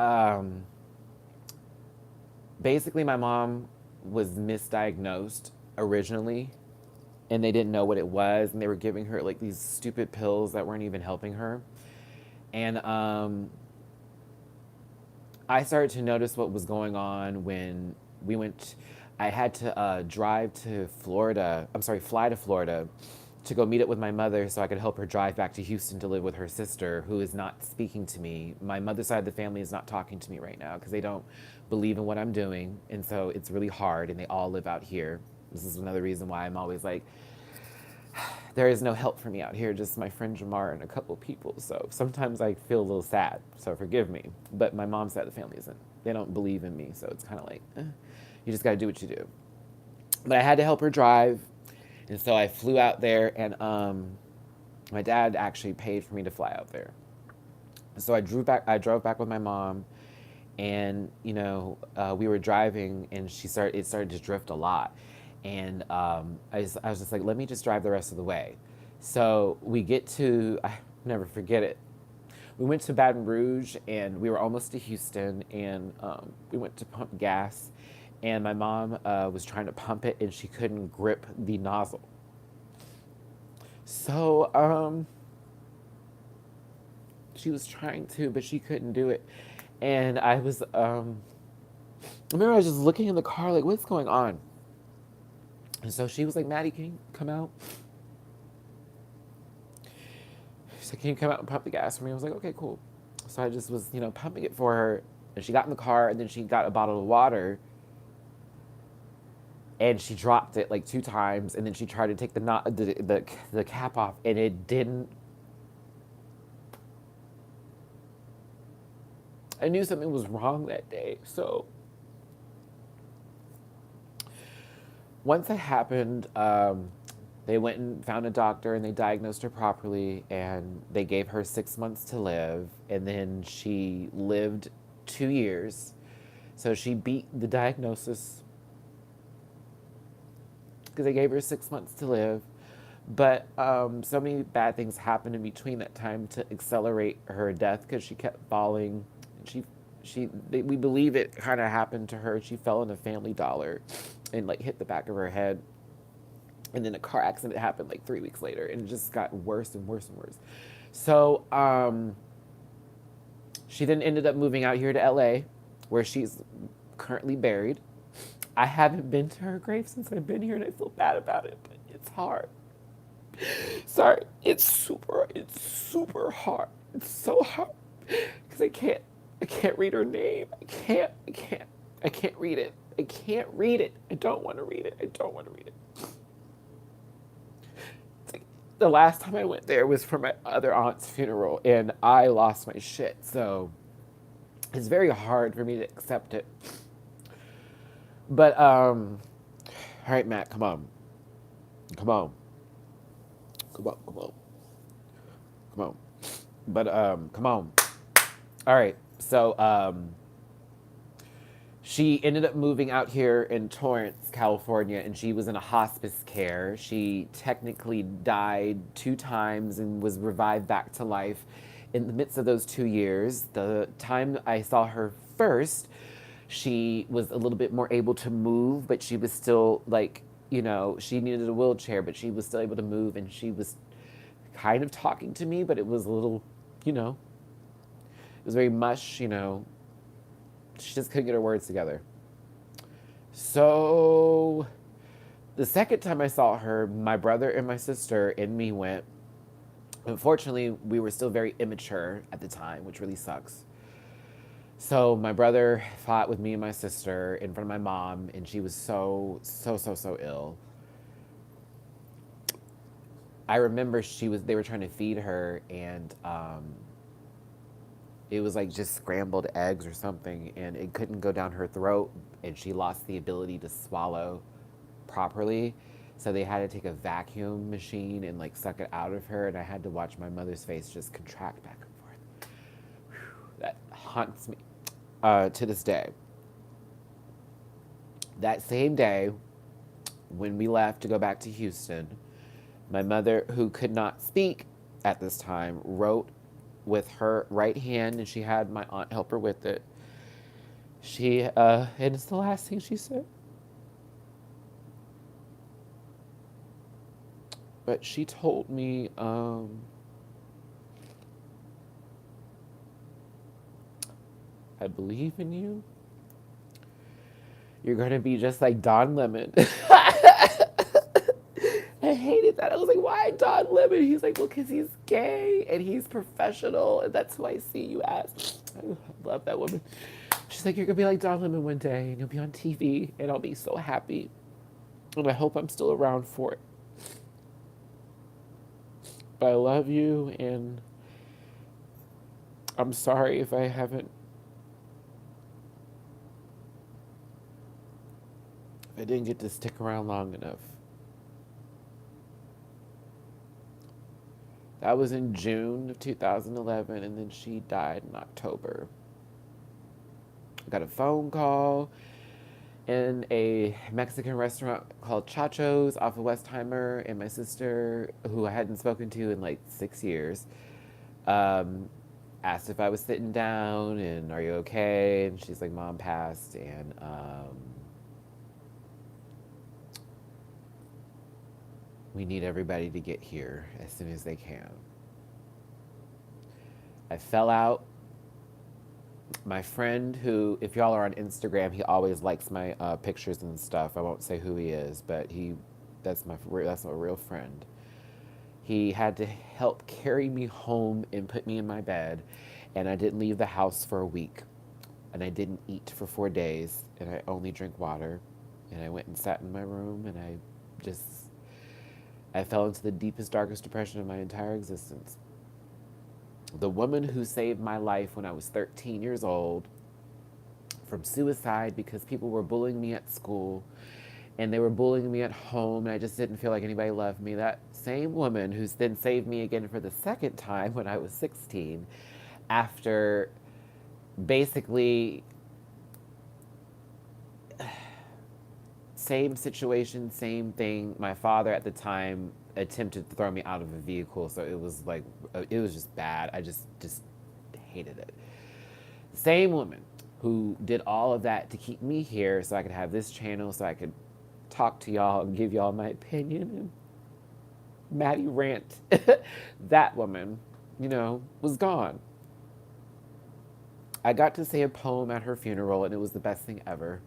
basically, my mom was misdiagnosed originally, and they didn't know what it was, and they were giving her like these stupid pills that weren't even helping her. And I started to notice what was going on when we went. I had to drive to Florida. I'm sorry, fly to Florida to go meet up with my mother so I could help her drive back to Houston to live with her sister, who is not speaking to me. My mother's side of the family is not talking to me right now because they don't believe in what I'm doing. And so it's really hard, and they all live out here. This is another reason why I'm always like, there is no help for me out here, just my friend Jamar and a couple people. So sometimes I feel a little sad, so forgive me. But my mom's side of the family isn't. They don't believe in me, so it's kind of like, you just got to do what you do. But I had to help her drive, and so I flew out there, and my dad actually paid for me to fly out there. So I drove back. I drove back with my mom, and we were driving, and It started to drift a lot, and I was just like, let me just drive the rest of the way. So we get to. I never forget it. We went to Baton Rouge, and we were almost to Houston, and we went to pump gas, and my mom was trying to pump it, and she couldn't grip the nozzle. So she was trying to, but she couldn't do it. And I remember I was just looking in the car like, what's going on? And so she was like, Matty, can you come out? She said, can you come out and pump the gas for me? I was like, okay, cool. So I just was, pumping it for her. And she got in the car, and then she got a bottle of water, and she dropped it like 2 times, and then she tried to take the cap off, and it didn't. I knew something was wrong that day. So once it happened, they went and found a doctor, and they diagnosed her properly, and they gave her 6 months to live, and then she lived 2 years. So she beat the diagnosis because they gave her 6 months to live. But so many bad things happened in between that time to accelerate her death because she kept falling. We believe it kind of happened to her. She fell in a Family Dollar and like hit the back of her head. And then a car accident happened like 3 weeks later, and it just got worse and worse and worse. So she then ended up moving out here to LA, where she's currently buried. I haven't been to her grave since I've been here, and I feel bad about it, but it's hard. Sorry, it's super hard. It's so hard because I can't read her name. I can't read it. I can't read it. I don't want to read it. I don't want to read it. It's like the last time I went there was for my other aunt's funeral, and I lost my shit. So it's very hard for me to accept it. But all right, Matt, come on, come on, come on, come on, come on. But come on. All right, so she ended up moving out here in Torrance, California, and she was in a hospice care. She technically died 2 times and was revived back to life in the midst of those 2 years. The time I saw her first, she was a little bit more able to move, but she was still like, she needed a wheelchair, but she was still able to move, and she was kind of talking to me, but it was a little, it was very mush, she just couldn't get her words together. So the second time I saw her, my brother and my sister and me went. Unfortunately, we were still very immature at the time, which really sucks. So my brother fought with me and my sister in front of my mom, and she was so ill. I remember they were trying to feed her, and it was like just scrambled eggs or something, and it couldn't go down her throat, and she lost the ability to swallow properly. So they had to take a vacuum machine and like suck it out of her, and I had to watch my mother's face just contract back and forth. That haunts me to this day. That same day, when we left to go back to Houston, my mother, who could not speak at this time, wrote with her right hand, and she had my aunt help her with it. And it's the last thing she said. But she told me, I believe in you. You're gonna be just like Don Lemon. I hated that. I was like, why Don Lemon? He's like, well, because he's gay and he's professional, and that's who I see you as. I love that woman. She's like, you're gonna be like Don Lemon one day, and you'll be on TV, and I'll be so happy. And I hope I'm still around for it. But I love you, and I'm sorry if I haven't. If I didn't get to stick around long enough. That was in June of 2011, and then she died in October. I got a phone call in a Mexican restaurant called Chacho's off of Westheimer, and my sister, who I hadn't spoken to in like 6 years, um, asked if I was sitting down and are you okay? And she's like, Mom passed, and we need everybody to get here as soon as they can. I fell out. My friend, who, if y'all are on Instagram, he always likes my pictures and stuff. I won't say who he is, but that's a real friend. He had to help carry me home and put me in my bed, and I didn't leave the house for a week, and I didn't eat for 4 days, and I only drink water, and I went and sat in my room, and I fell into the deepest, darkest depression of my entire existence. The woman who saved my life when I was 13 years old from suicide because people were bullying me at school and they were bullying me at home, and I just didn't feel like anybody loved me. That same woman who's then saved me again for the second time when I was 16, after basically same situation, same thing. My father at the time attempted to throw me out of a vehicle, so it was like, it was just bad. I just hated it. Same woman who did all of that to keep me here so I could have this channel, so I could talk to y'all and give y'all my opinion and Matty rant. That woman, was gone. I got to say a poem at her funeral, and it was the best thing ever.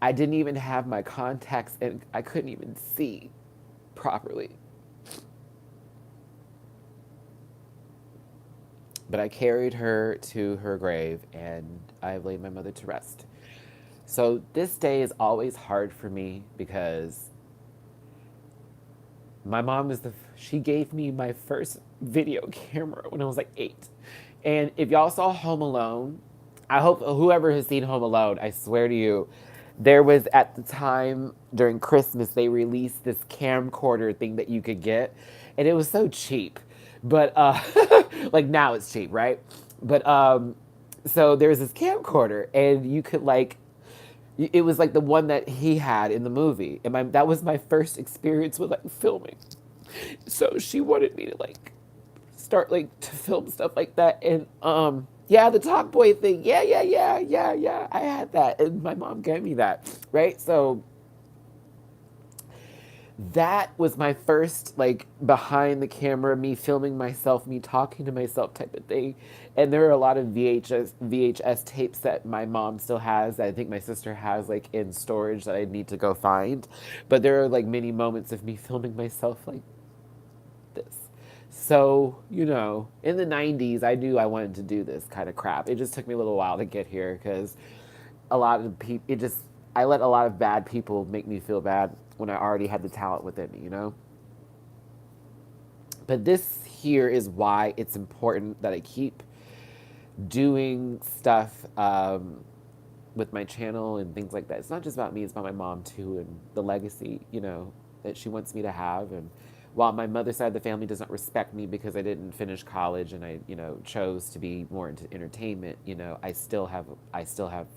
I didn't even have my contacts, and I couldn't even see properly. But I carried her to her grave, and I laid my mother to rest. So this day is always hard for me because my mom she gave me my first video camera when I was like 8. And if y'all saw Home Alone, I hope whoever has seen Home Alone, I swear to you, there was at the time during Christmas, they released this camcorder thing that you could get. And it was so cheap. But, like now it's cheap, right? But, so there was this camcorder, and you could like, it was like the one that he had in the movie. And that was my first experience with like filming. So she wanted me to like start like to film stuff like that. And yeah, the talk boy thing. Yeah. I had that, and my mom gave me that, right? So that was my first like behind the camera, me filming myself, me talking to myself type of thing. And there are a lot of VHS tapes that my mom still has that I think my sister has like in storage that I need to go find. But there are like many moments of me filming myself like this.
So, in the 90s, I knew I wanted to do this kind of crap. It just took me a little while to get here because a lot of people, I let a lot of bad people make me feel bad when I already had the talent within me. But this here is why it's important that I keep doing stuff with my channel and things like that. It's not just about me, it's about my mom too and the legacy, that she wants me to have. And while my mother's side of the family doesn't respect me because I didn't finish college and I, chose to be more into entertainment, I still have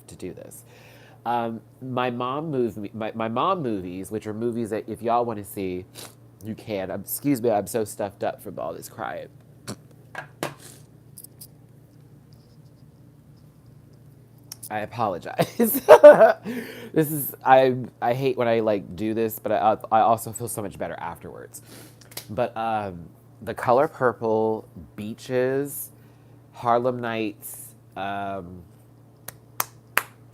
to do this. My mom movies, which are movies that if y'all want to see, you can. Excuse me, I'm so stuffed up from all this crying. I apologize. I hate when I like do this, but I also feel so much better afterwards. But The Color Purple, Beaches, Harlem Nights,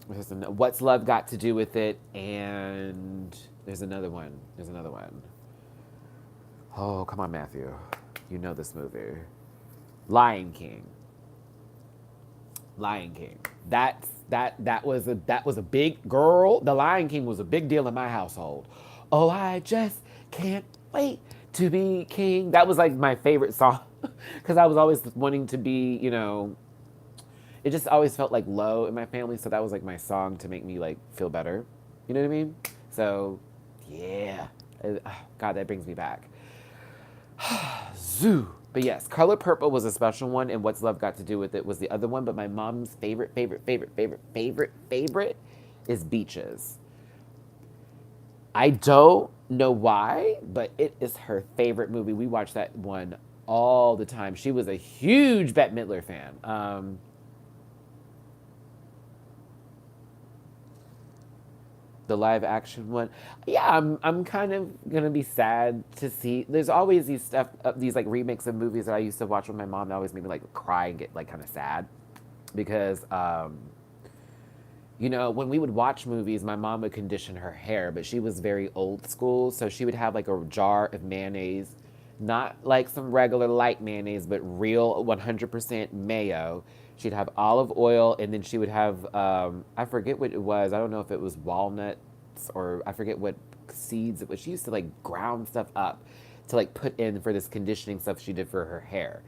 What's Love Got to Do with It, and there's another one. Oh, come on, Matthew. You know this movie. Lion King. Lion King. That was a big girl. The Lion King was a big deal in my household. Oh, I just can't wait to be king. That was like my favorite song because I was always wanting to be, it just always felt like low in my family, so that was like my song to make me like feel better. You know what I mean? So, yeah. God, that brings me back. Zoo. But yes, Color Purple was a special one, and What's Love Got to Do with It was the other one. But my mom's favorite is Beaches. I don't know why, but it is her favorite movie. We watch that one all the time. She was a huge Bette Midler fan. The live action one, yeah, I'm kind of gonna be sad to see. There's always these like remakes of movies that I used to watch with my mom that always made me like cry and get like kind of sad because when we would watch movies, my mom would condition her hair, but she was very old school, so she would have like a jar of mayonnaise, not like some regular light mayonnaise, but real 100% mayo. She'd have olive oil, and then she would have, I forget what it was. I don't know if it was walnuts or I forget what seeds it was. She used to like ground stuff up to like put in for this conditioning stuff she did for her hair.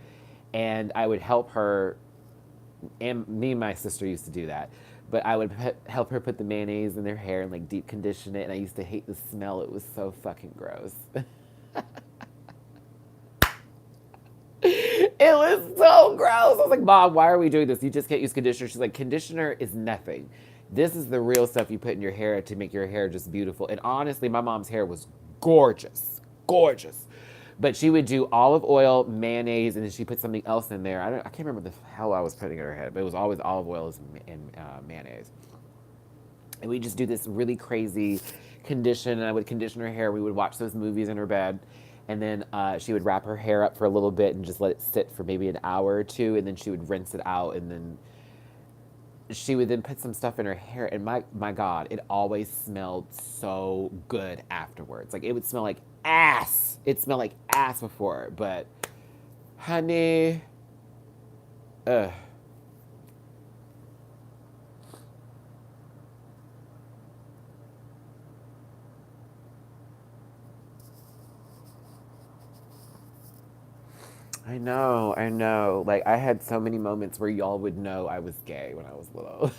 And I would help her, and me and my sister used to do that. But I would help her put the mayonnaise in their hair and like deep condition it. And I used to hate the smell. It was so fucking gross. It was so gross. I was like, Mom, why are we doing this? You just can't use conditioner. She's like, conditioner is nothing. This is the real stuff you put in your hair to make your hair just beautiful. And honestly, my mom's hair was gorgeous. Gorgeous. But she would do olive oil, mayonnaise, and then she put something else in there. I can't remember the hell I was putting in her head, but it was always olive oil and mayonnaise. And we just do this really crazy condition. And I would condition her hair. We would watch those movies in her bed. And then she would wrap her hair up for a little bit and just let it sit for maybe an hour or two. And then she would rinse it out. And then she would then put some stuff in her hair. And my God, it always smelled so good afterwards. Like it would smell like ass. It smelled like ass before. But honey, ugh. I know, I know. Like I had so many moments where y'all would know I was gay when I was little.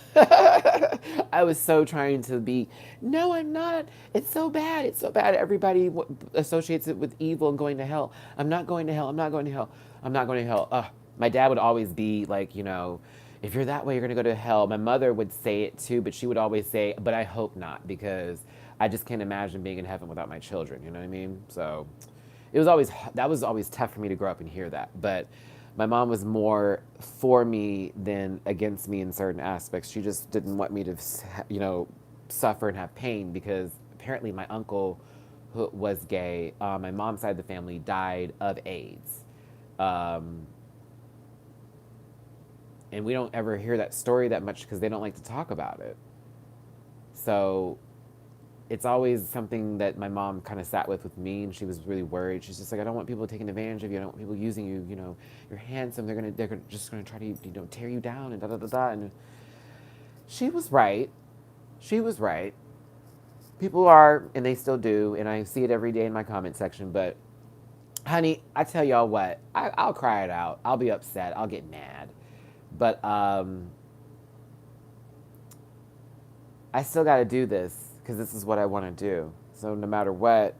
I was so trying to be, no, I'm not. It's so bad. It's so bad. Everybody associates it with evil and going to hell. I'm not going to hell. I'm not going to hell. I'm not going to hell. Ugh. My dad would always be like, if you're that way, you're going to go to hell. My mother would say it too, but she would always say, but I hope not because I just can't imagine being in heaven without my children. You know what I mean? So that was always tough for me to grow up and hear that. But my mom was more for me than against me in certain aspects. She just didn't want me to, suffer and have pain because apparently my uncle, who was gay, my mom's side of the family died of AIDS. Um, and we don't ever hear that story that much because they don't like to talk about it. So it's always something that my mom kind of sat with me, and she was really worried. She's just like, I don't want people taking advantage of you. I don't want people using you. You know, you're handsome. They're just gonna try to tear you down and da da da da. And she was right. She was right. People are, and they still do, and I see it every day in my comment section. But honey, I tell y'all what, I'll cry it out. I'll be upset. I'll get mad, but I still got to do this because this is what I want to do. So no matter what,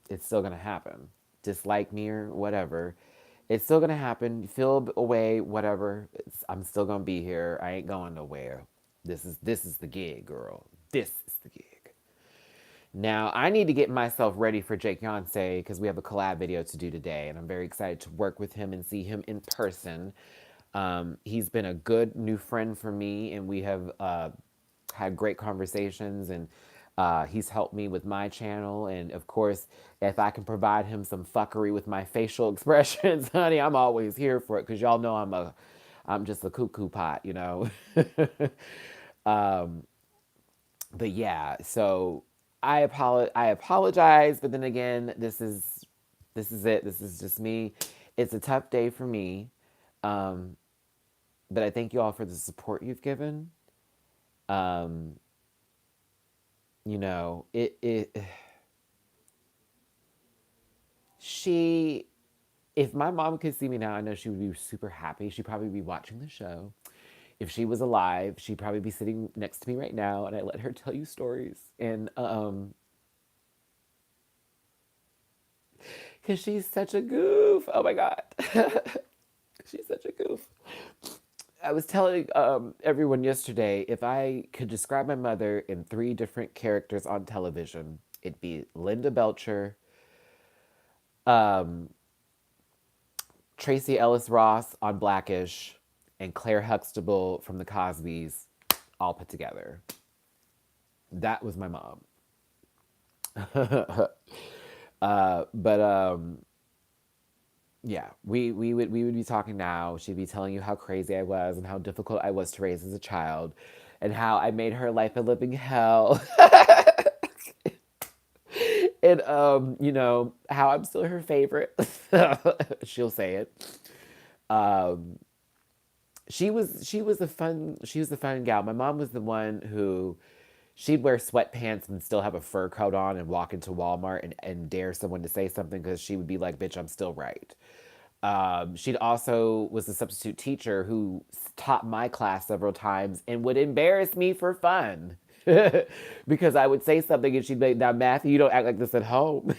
it's still gonna happen. Dislike me or whatever, it's still gonna happen. Feel away, whatever. I'm still gonna be here. I ain't going nowhere. This is the gig, girl. This is the gig. Now I need to get myself ready for Jake Yonsei because we have a collab video to do today, and I'm very excited to work with him and see him in person. He's been a good new friend for me, and we have had great conversations, and he's helped me with my channel. And of course, if I can provide him some fuckery with my facial expressions, honey, I'm always here for it because y'all know I'm just a cuckoo pot, you know. um, but yeah, so I apologize, but then again, this is it. This is just me. It's a tough day for me. Um, but I thank you all for the support you've given. Um, you know, it she if my mom could see me now, I know she would be super happy. She'd probably be watching the show. If she was alive, she'd probably be sitting next to me right now, and I let her tell you stories. And because she's such a goof. Oh my god, she's such a goof. I was telling everyone yesterday, if I could describe my mother in three different characters on television, it'd be Linda Belcher, um, Tracy Ellis Ross on Blackish, and Claire Huxtable from The Cosbys, all put together. That was my mom. But yeah, we would be talking now. She'd be telling you how crazy I was and how difficult I was to raise as a child, and how I made her life a living hell. And how I'm still her favorite. She'll say it. Um, she was the fun gal. My mom was the one who she'd wear sweatpants and still have a fur coat on and walk into Walmart and dare someone to say something because she would be like, bitch, I'm still right. She'd also was a substitute teacher who taught my class several times and would embarrass me for fun. Because I would say something and she'd be like, now Matthew, you don't act like this at home.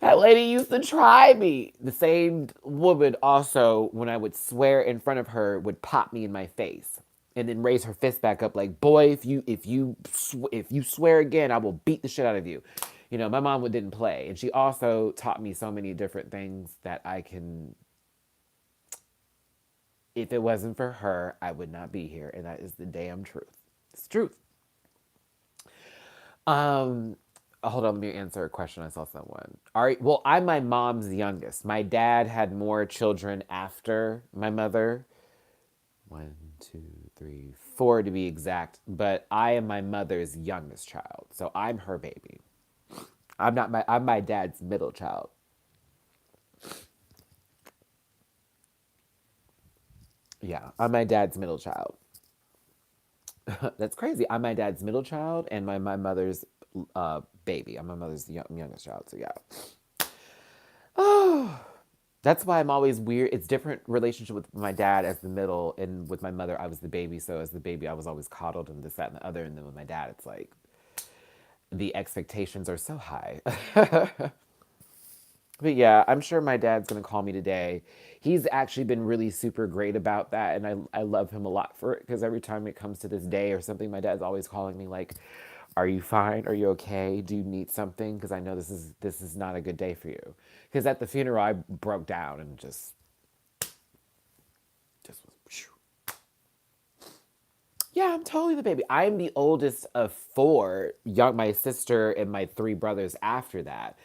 That lady used to try me. The same woman also, when I would swear in front of her, would pop me in my face and then raise her fist back up like, "Boy, if you swear again, I will beat the shit out of you." You know, my mom didn't play, and she also taught me so many different things that I can. If it wasn't for her, I would not be here, and that is the damn truth. It's the truth. Um, Hold on, let me answer a question I saw someone. All right, well, I'm my mom's youngest. My dad had more children after my mother. One, two, three, four to be exact. But I am my mother's youngest child, so I'm her baby. I'm my dad's middle child. Yeah, I'm my dad's middle child. That's crazy. I'm my dad's middle child and my mother's baby. I'm my mother's youngest child. So yeah. Oh, that's why I'm always weird. It's different relationship with my dad as the middle, and with my mother, I was the baby. So as the baby, I was always coddled and this, that, and the other. And then with my dad, it's like the expectations are so high. But yeah, I'm sure my dad's gonna call me today. He's actually been really super great about that, and I love him a lot for it because every time it comes to this day or something, my dad's always calling me like, "Are you fine? Are you okay? Do you need something?" Because I know this is not a good day for you. Because at the funeral, I broke down and just was. Yeah, I'm totally the baby. I'm the oldest of four. My sister and my three brothers after that.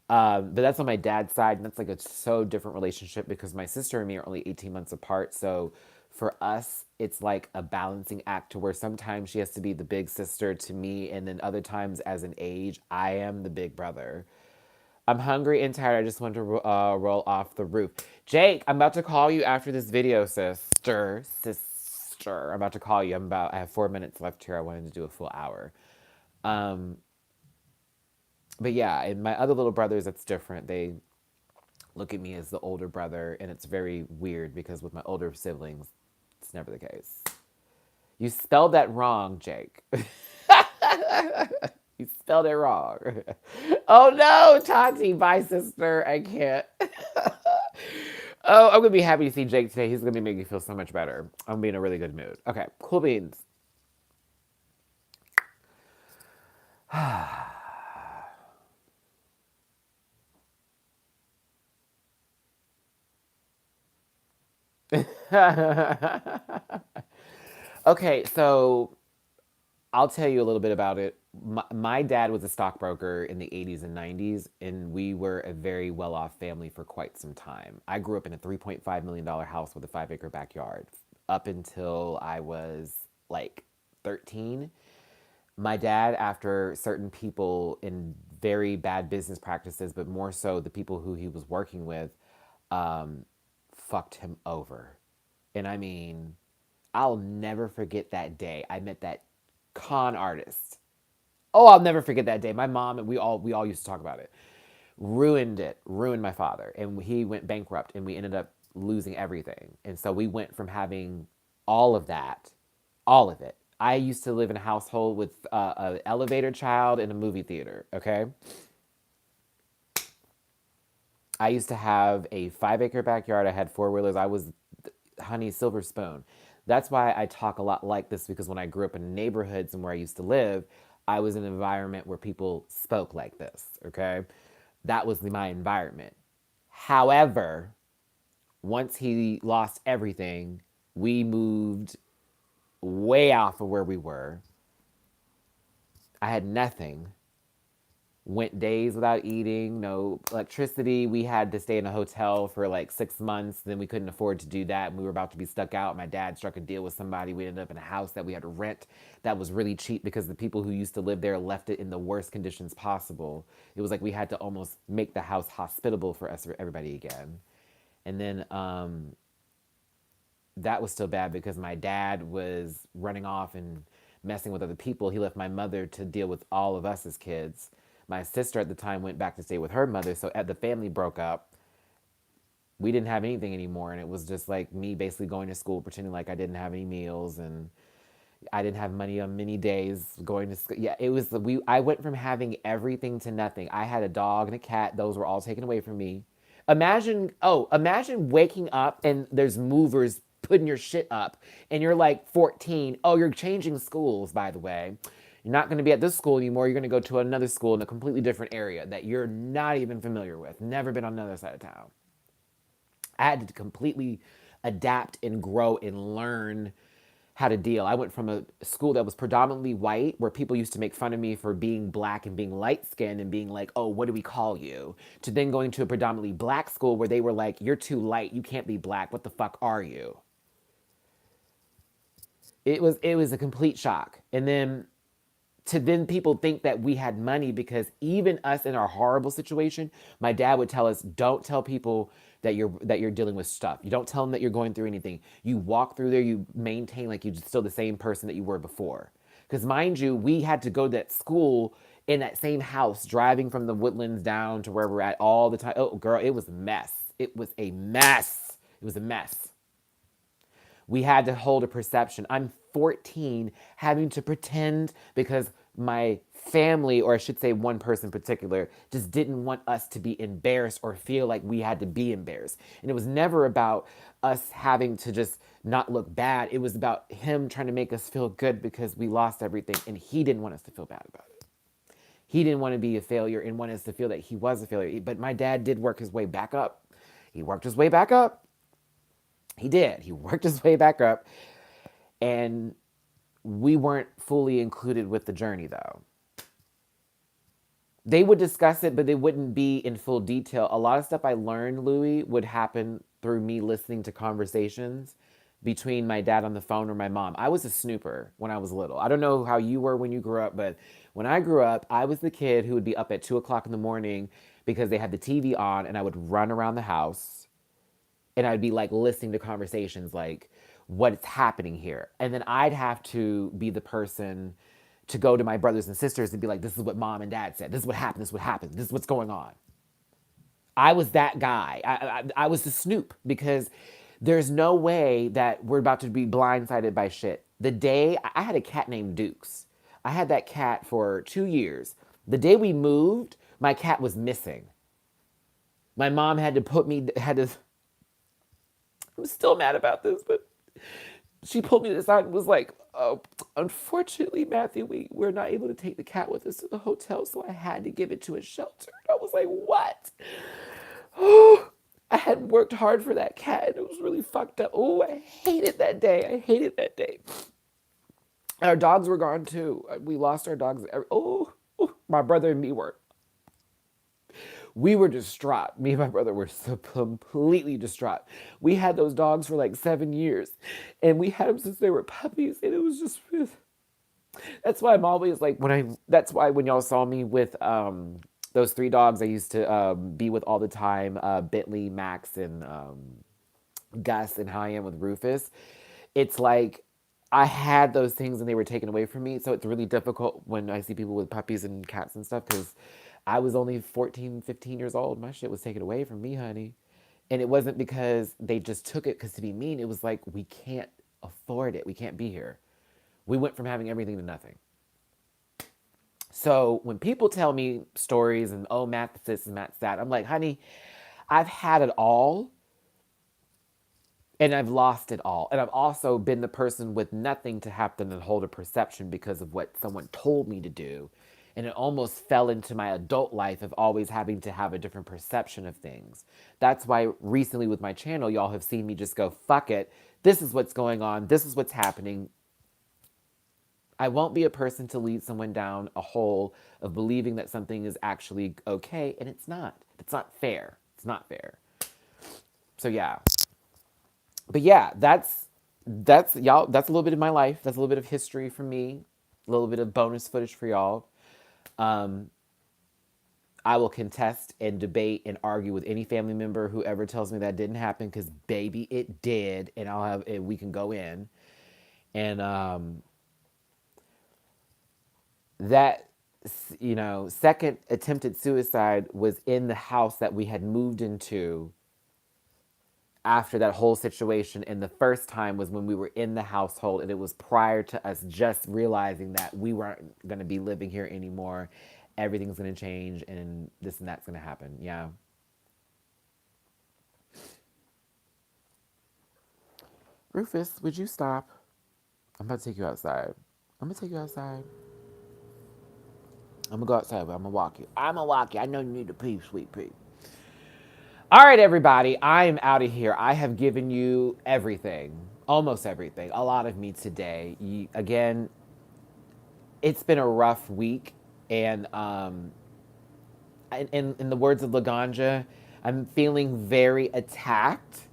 But that's on my dad's side, and that's like a so different relationship because my sister and me are only 18 months apart. So For us, it's like a balancing act to where sometimes she has to be the big sister to me, and then other times, as an age, I am the big brother. I'm hungry and tired. I just want to roll off the roof. Jake, I'm about to call you after this video, sister. Sister, I'm about to call you. I have 4 minutes left here. I wanted to do a full hour. Um, but yeah, and my other little brothers, it's different. They look at me as the older brother, and it's very weird because with my older siblings, it's never the case. You spelled that wrong, Jake. You spelled it wrong. Oh no, Tati, bye, sister. I can't. Oh, I'm gonna be happy to see Jake today. He's gonna make me feel so much better. I'm gonna be in a really good mood. Okay, cool beans. Okay, so I'll tell you a little bit about it. My dad was a stockbroker in the 80s and 90s, and we were a very well off family for quite some time. I grew up in a $3.5 million house with a 5 acre backyard up until I was like 13. My dad, after certain people in very bad business practices, but more so the people who he was working with, um, fucked him over. And I mean, I'll never forget that day. I met that con artist. Oh, I'll never forget that day. My mom and we all used to talk about it. Ruined it. Ruined my father, and he went bankrupt, and we ended up losing everything. And so we went from having all of that, all of it. I used to live in a household with an elevator child and a movie theater. Okay, I used to have a 5 acre backyard. I had four wheelers. I was honey silver spoon. That's why I talk a lot like this, because when I grew up in neighborhoods and where I used to live, I was in an environment where people spoke like this. Okay, that was my environment. However, once he lost everything, we moved way off of where we were. I had nothing. Went days without eating, no electricity. We had to stay in a hotel for like 6 months. Then we couldn't afford to do that. And we were about to be stuck out. My dad struck a deal with somebody. We ended up in a house that we had to rent that was really cheap because the people who used to live there left it in the worst conditions possible. It was like we had to almost make the house hospitable for us, for everybody again. And then that was still bad because my dad was running off and messing with other people. He left my mother to deal with all of us as kids. My sister at the time went back to stay with her mother. So the family broke up. We didn't have anything anymore. And it was just like me basically going to school, pretending like I didn't have any meals, and I didn't have money on many days going to school. Yeah, it was, I went from having everything to nothing. I had a dog and a cat. Those were all taken away from me. Imagine waking up and there's movers putting your shit up, and you're like 14. Oh, you're changing schools, by the way. You're not going to be at this school anymore. You're going to go to another school in a completely different area that you're not even familiar with. Never been on the other side of town. I had to completely adapt and grow and learn how to deal. I went from a school that was predominantly white, where people used to make fun of me for being black and being light skinned and being like, oh, what do we call you? To then going to a predominantly black school where they were like, you're too light. You can't be black. What the fuck are you? It was a complete shock. And then to then people think that we had money, because even us in our horrible situation, my dad would tell us, don't tell people that you're dealing with stuff. You don't tell them that you're going through anything. You walk through there, you maintain like you're still the same person that you were before. Because mind you, we had to go to that school in that same house, driving from the Woodlands down to where we're at all the time. Oh girl, it was a mess. It was a mess. It was a mess. We had to hold a perception. I'm 14, having to pretend because my family, or I should say one person in particular, just didn't want us to be embarrassed or feel like we had to be embarrassed. And it was never about us having to just not look bad. It was about him trying to make us feel good because we lost everything, and he didn't want us to feel bad about it. He didn't want to be a failure and want us to feel that he was a failure. But my dad did work his way back up. He worked his way back up. He did. He worked his way back up. And we weren't fully included with the journey, though. They would discuss it, but they wouldn't be in full detail. A lot of stuff I learned, Louis, would happen through me listening to conversations, between my dad on the phone or my mom. I was a snooper when I was little. I don't know how you were when you grew up, but when I grew up, I was the kid who would be up at 2 o'clock in the morning because they had the TV on, and I would run around the house and I'd be like listening to conversations like what's happening here. And then I'd have to be the person to go to my brothers and sisters and be like, this is what mom and dad said. This is what happened. This is what happened. This is what's going on. I was that guy. I was the snoop because there's no way that we're about to be blindsided by shit. The day I had a cat named Dukes, I had that cat for 2 years. The day we moved, my cat was missing. My mom had to, I'm still mad about this, but she pulled me aside and was like, oh, unfortunately, Matthew, we're not able to take the cat with us to the hotel, so I had to give it to a shelter. And I was like, what? Oh, I had worked hard for that cat, and it was really fucked up. Oh, I hated that day. I hated that day. Our dogs were gone too. We lost our dogs. Oh, my brother and me were. We were distraught. Me and my brother were so completely distraught. We had those dogs for like 7 years, and we had them since they were puppies, and it was just. That's why I'm always like That's why when y'all saw me with those three dogs I used to be with all the time, Bentley, Max, and Gus, and how I am with Rufus. It's like I had those things and they were taken away from me. So it's really difficult when I see people with puppies and cats and stuff because I was only 14, 15 years old. My shit was taken away from me, honey. And it wasn't because they just took it because to be mean. It was like, we can't afford it. We can't be here. We went from having everything to nothing. So when people tell me stories and, oh, Matt's this and Matt's that, I'm like, honey, I've had it all and I've lost it all. And I've also been the person with nothing to happen and hold a perception because of what someone told me to do. And it almost fell into my adult life of always having to have a different perception of things. That's why recently with my channel, y'all have seen me just go, fuck it. This is what's going on. This is what's happening. I won't be a person to lead someone down a hole of believing that something is actually okay, and it's not. It's not fair. It's not fair. So yeah. But yeah, that's y'all. That's a little bit of my life. That's a little bit of history for me. A little bit of bonus footage for y'all. I will contest and debate and argue with any family member who ever tells me that didn't happen because baby, it did, and we can go in, and that second attempted suicide was in the house that we had moved into after that whole situation. And the first time was when we were in the household, and it was prior to us just realizing that we weren't going to be living here anymore. Everything's going to change and this and that's going to happen. Yeah. Rufus, would you stop? I'm about to take you outside. I'm going to take you outside. I'm going to go outside, but I'm going to walk you. I'm going to walk you. I know you need to pee, sweet pea. All right, everybody, I am out of here. I have given you everything, almost everything, a lot of me today. Again, it's been a rough week, and in the words of Laganja, I'm feeling very attacked.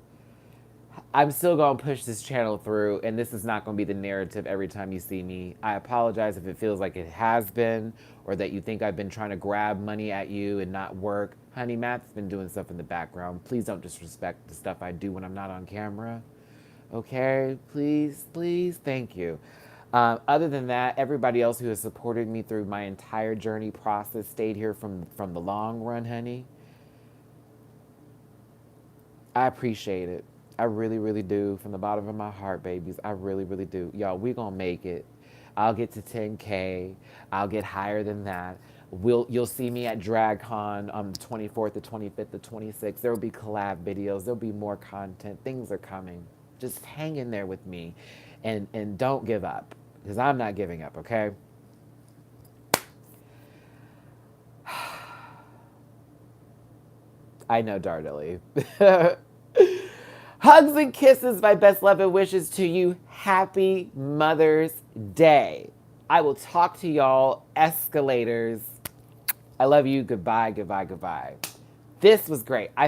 I'm still going to push this channel through, and this is not going to be the narrative every time you see me. I apologize if it feels like it has been, or that you think I've been trying to grab money at you and not work. Honey, Matt's been doing stuff in the background. Please don't disrespect the stuff I do when I'm not on camera. Okay? Please, please, thank you. Other than that, everybody else who has supported me through my entire journey process, stayed here from the long run, honey, I appreciate it. I really, really do. From the bottom of my heart, babies. I really, really do. Y'all, we gonna make it. I'll get to 10K. I'll get higher than that. You'll see me at DragCon on the 24th, the 25th, the 26th. There will be collab videos. There'll be more content. Things are coming. Just hang in there with me, and don't give up, because I'm not giving up. Okay. I know, Dardilly. Hugs and kisses, my best love and wishes to you. Happy Mother's Day. I will talk to y'all escalators. I love you. Goodbye, goodbye, goodbye. This was great.